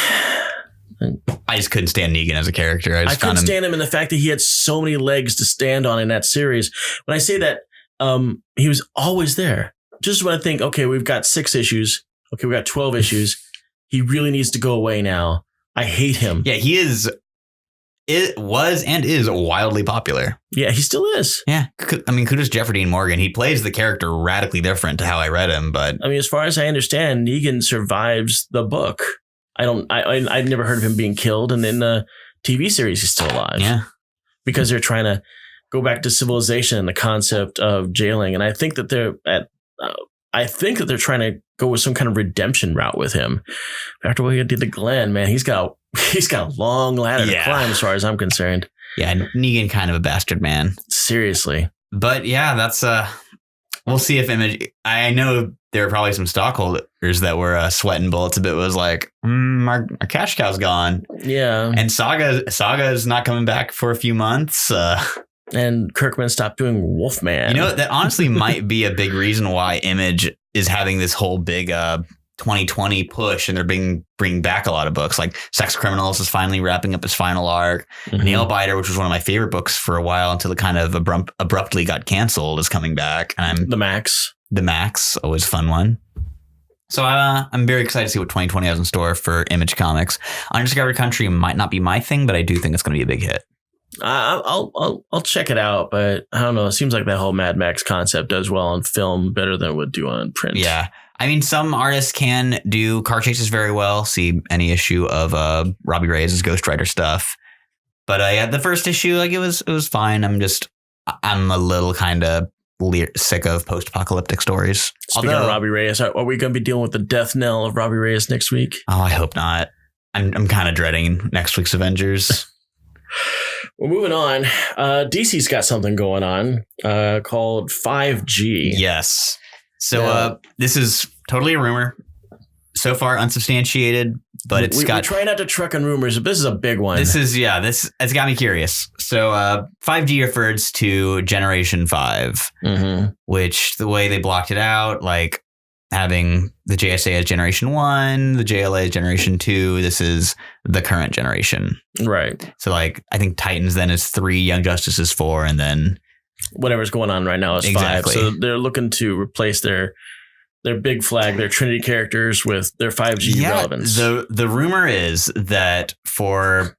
Speaker 3: I just couldn't stand Negan as a character.
Speaker 2: I couldn't stand him in the fact that he had so many legs to stand on in that series. When I say that, he was always there. Just when I think, okay, we've got 6 issues. Okay, we've got 12 issues. He really needs to go away now. I hate him.
Speaker 3: Yeah, he is. It was and is wildly popular.
Speaker 2: Yeah, he still is.
Speaker 3: Yeah. I mean, kudos Jeffrey Dean Morgan. He plays the character radically different to how I read him. But
Speaker 2: I mean, as far as I understand, Negan survives the book. I'd never heard of him being killed. And in the TV series, he's still alive.
Speaker 3: Yeah.
Speaker 2: Because they're trying to go back to civilization and the concept of jailing. And I think that they're trying to go with some kind of redemption route with him. After what he did to Glenn, man, he's got a long ladder to climb as far as I'm concerned.
Speaker 3: Yeah, Negan kind of a bastard, man.
Speaker 2: Seriously.
Speaker 3: But yeah, that's we'll see if Image. I know there were probably some stockholders that were sweating bullets a bit. Was like, our cash cow's gone.
Speaker 2: Yeah,
Speaker 3: and Saga is not coming back for a few months.
Speaker 2: And Kirkman stopped doing Wolfman.
Speaker 3: You know, that honestly might be a big reason why Image is having this whole big 2020 push, and they're bringing back a lot of books. Like Sex Criminals is finally wrapping up its final arc.
Speaker 2: Mm-hmm.
Speaker 3: Nailbiter, which was one of my favorite books for a while until it kind of abruptly got canceled, is coming back. And
Speaker 2: The Max,
Speaker 3: always a fun one. So I'm very excited to see what 2020 has in store for Image Comics. Undiscovered Country might not be my thing, but I do think it's going to be a big hit.
Speaker 2: I'll check it out, but I don't know. It seems like that whole Mad Max concept does well on film better than it would do on print.
Speaker 3: Yeah. I mean, some artists can do car chases very well. See any issue of Robbie Reyes' Ghost Rider stuff. But yeah, the first issue, like it was fine. I'm a little kind of sick of post-apocalyptic stories.
Speaker 2: Speaking of Robbie Reyes, are we going to be dealing with the death knell of Robbie Reyes next week?
Speaker 3: Oh, I hope not. I'm kind of dreading next week's Avengers.
Speaker 2: Well, moving on. DC's got something going on called 5G.
Speaker 3: Yes. So this is totally a rumor. So far unsubstantiated, but we try
Speaker 2: not to truck on rumors, but this is a big one.
Speaker 3: It's got me curious. So 5G refers to Generation 5, which the way they blocked it out, like having the JSA as Generation 1, the JLA as Generation 2, this is the current generation.
Speaker 2: Right.
Speaker 3: So like, I think Titans then is 3, Young Justice is 4, and then
Speaker 2: whatever's going on right now is 5. So they're looking to replace their big flag, their Trinity characters with their 5G relevance.
Speaker 3: The rumor is that for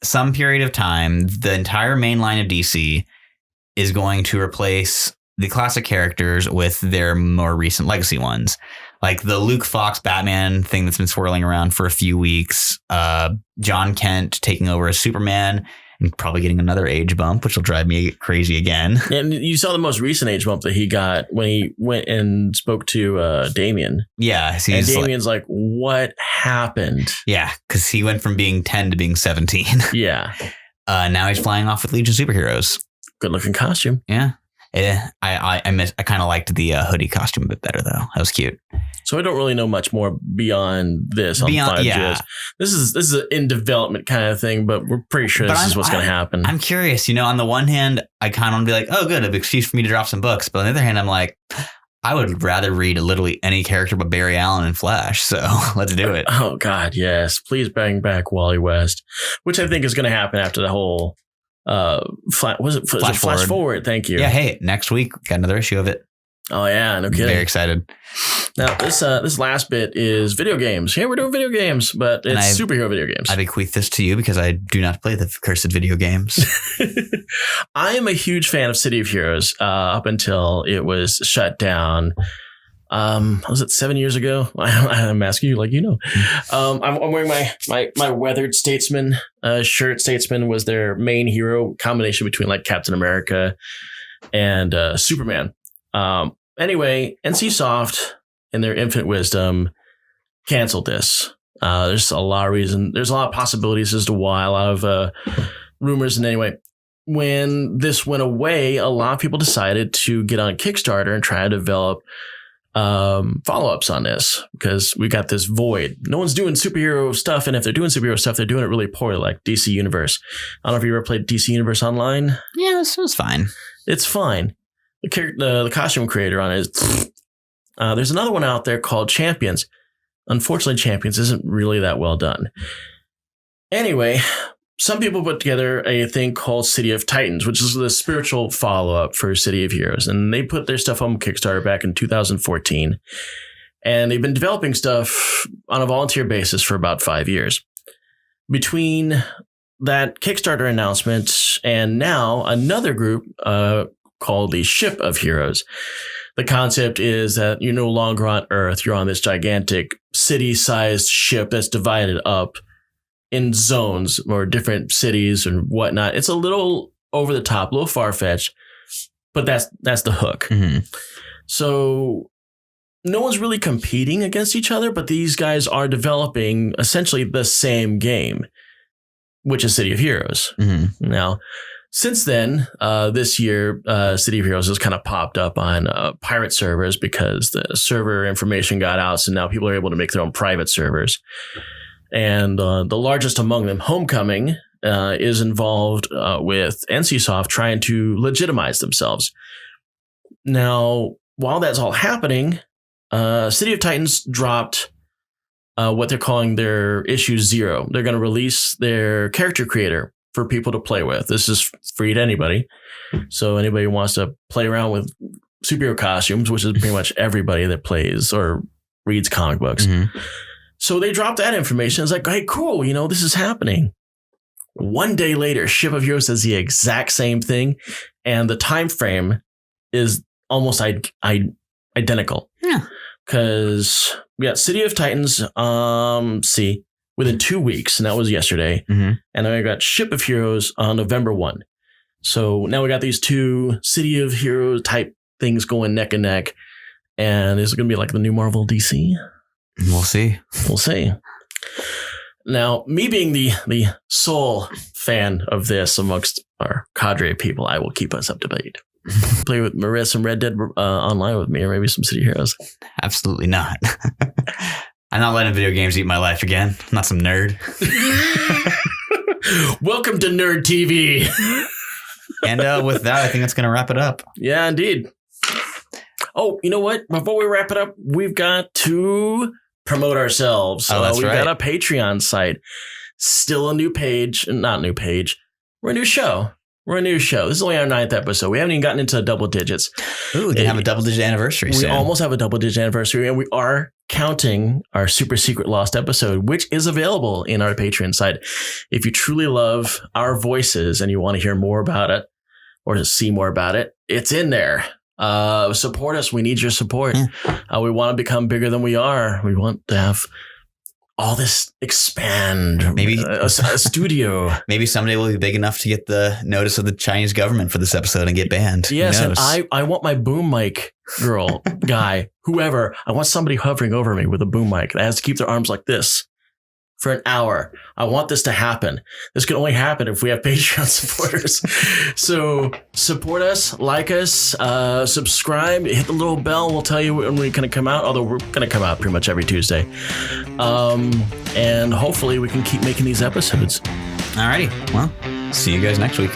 Speaker 3: some period of time, the entire main line of DC is going to replace the classic characters with their more recent legacy ones. Like the Luke Fox Batman thing that's been swirling around for a few weeks. John Kent taking over as Superman and probably getting another age bump, which will drive me crazy again.
Speaker 2: And you saw the most recent age bump that he got when he went and spoke to Damian.
Speaker 3: Yeah.
Speaker 2: And Damian's like, what happened?
Speaker 3: Yeah, because he went from being 10 to being 17.
Speaker 2: Yeah.
Speaker 3: Now he's flying off with Legion superheroes.
Speaker 2: Good looking costume.
Speaker 3: Yeah. I kind of liked the hoodie costume a bit better, though. That was cute.
Speaker 2: So I don't really know much more beyond this. Yeah. This is an in development kind of thing, but we're pretty sure this is what's going to happen.
Speaker 3: I'm curious. You know, on the one hand, I kind of want to be like, oh, good, an excuse for me to drop some books. But on the other hand, I'm like, I would rather read literally any character but Barry Allen and Flash. So let's do it.
Speaker 2: Oh, God, yes. Please bring back Wally West, which I think is going to happen after the whole Flash Forward. Thank you.
Speaker 3: Yeah. Hey, next week, got another issue of it.
Speaker 2: Oh, yeah. No kidding.
Speaker 3: Very excited.
Speaker 2: Now, this last bit is video games. Yeah, we're doing video games, but it's superhero video games.
Speaker 3: I bequeath this to you because I do not play the cursed video games.
Speaker 2: I am a huge fan of City of Heroes up until it was shut down. Was it 7 years ago? I'm asking you like you know. I'm wearing my weathered Statesman shirt. Statesman was their main hero, combination between like Captain America and Superman. Anyway, NCSoft, in their infinite wisdom, canceled this. There's a lot of reason. There's a lot of possibilities as to why. A lot of rumors. And anyway, when this went away, a lot of people decided to get on Kickstarter and try to develop follow-ups on this because we got this void. No one's doing superhero stuff, and if they're doing superhero stuff, they're doing it really poorly, like DC Universe. I don't know if you ever played DC Universe Online.
Speaker 3: Yeah, this was fine.
Speaker 2: It's fine. The costume creator on it is there's another one out there called Champions. Unfortunately, Champions isn't really that well done. Anyway, some people put together a thing called City of Titans, which is the spiritual follow-up for City of Heroes. And they put their stuff on Kickstarter back in 2014. And they've been developing stuff on a volunteer basis for about 5 years. Between that Kickstarter announcement and now another group called the Ship of Heroes. The concept is that you're no longer on Earth. You're on this gigantic city-sized ship that's divided up in zones or different cities and whatnot. It's a little over the top, a little far-fetched, but that's the hook.
Speaker 3: Mm-hmm.
Speaker 2: So no one's really competing against each other, but these guys are developing essentially the same game, which is City of Heroes.
Speaker 3: Mm-hmm.
Speaker 2: Now, since then, this year, City of Heroes has kind of popped up on pirate servers because the server information got out. So now people are able to make their own private servers. And the largest among them, Homecoming, is involved with NCSoft trying to legitimize themselves. Now, while that's all happening, City of Titans dropped what they're calling their issue 0. They're going to release their character creator for people to play with. This is free to anybody. So anybody who wants to play around with superhero costumes, which is pretty much everybody that plays or reads comic books.
Speaker 3: Mm-hmm.
Speaker 2: So they dropped that information. It's like, hey, cool, this is happening. One day later, Ship of Heroes does the exact same thing, and the time frame is almost identical.
Speaker 3: Yeah.
Speaker 2: Because we got City of Titans, within 2 weeks, and that was yesterday.
Speaker 3: Mm-hmm.
Speaker 2: And then we got Ship of Heroes on November 1. So now we got these two City of Heroes type things going neck and neck. And is it going to be like the new Marvel DC?
Speaker 3: We'll see.
Speaker 2: We'll see. Now, me being the sole fan of this amongst our cadre of people, I will keep us up to date. Play with Marissa, some Red Dead online with me, or maybe some City Heroes.
Speaker 3: Absolutely not. I'm not letting video games eat my life again. I'm not some nerd.
Speaker 2: Welcome to Nerd TV.
Speaker 3: And with that, I think that's going to wrap it up.
Speaker 2: Yeah, indeed. Oh, you know what? Before we wrap it up, we've got to promote ourselves.
Speaker 3: That's
Speaker 2: we've
Speaker 3: right.
Speaker 2: got a Patreon site. Still a new page. Not new page. We're a new show. This is only our 9th episode. We haven't even gotten into double digits.
Speaker 3: Ooh, we can have a double-digit anniversary soon.
Speaker 2: We almost have a double-digit anniversary, and we are counting our super secret lost episode, which is available in our Patreon site. If you truly love our voices and you want to hear more about it or to see more about it, it's in there. Support us. We need your support.
Speaker 3: Yeah.
Speaker 2: We want to become bigger than we are. We want to have all this expand.
Speaker 3: Maybe
Speaker 2: a studio.
Speaker 3: Maybe someday we'll be big enough to get the notice of the Chinese government for this episode and get banned.
Speaker 2: Yes, and I want my boom mic girl, guy, whoever. I want somebody hovering over me with a boom mic that has to keep their arms like this for an hour. I want this to happen. This can only happen if we have Patreon supporters. So support us, like us, subscribe, hit the little bell. We'll tell you when we're going to come out, although we're going to come out pretty much every Tuesday. And hopefully we can keep making these episodes.
Speaker 3: Alrighty. Well, see you guys next week.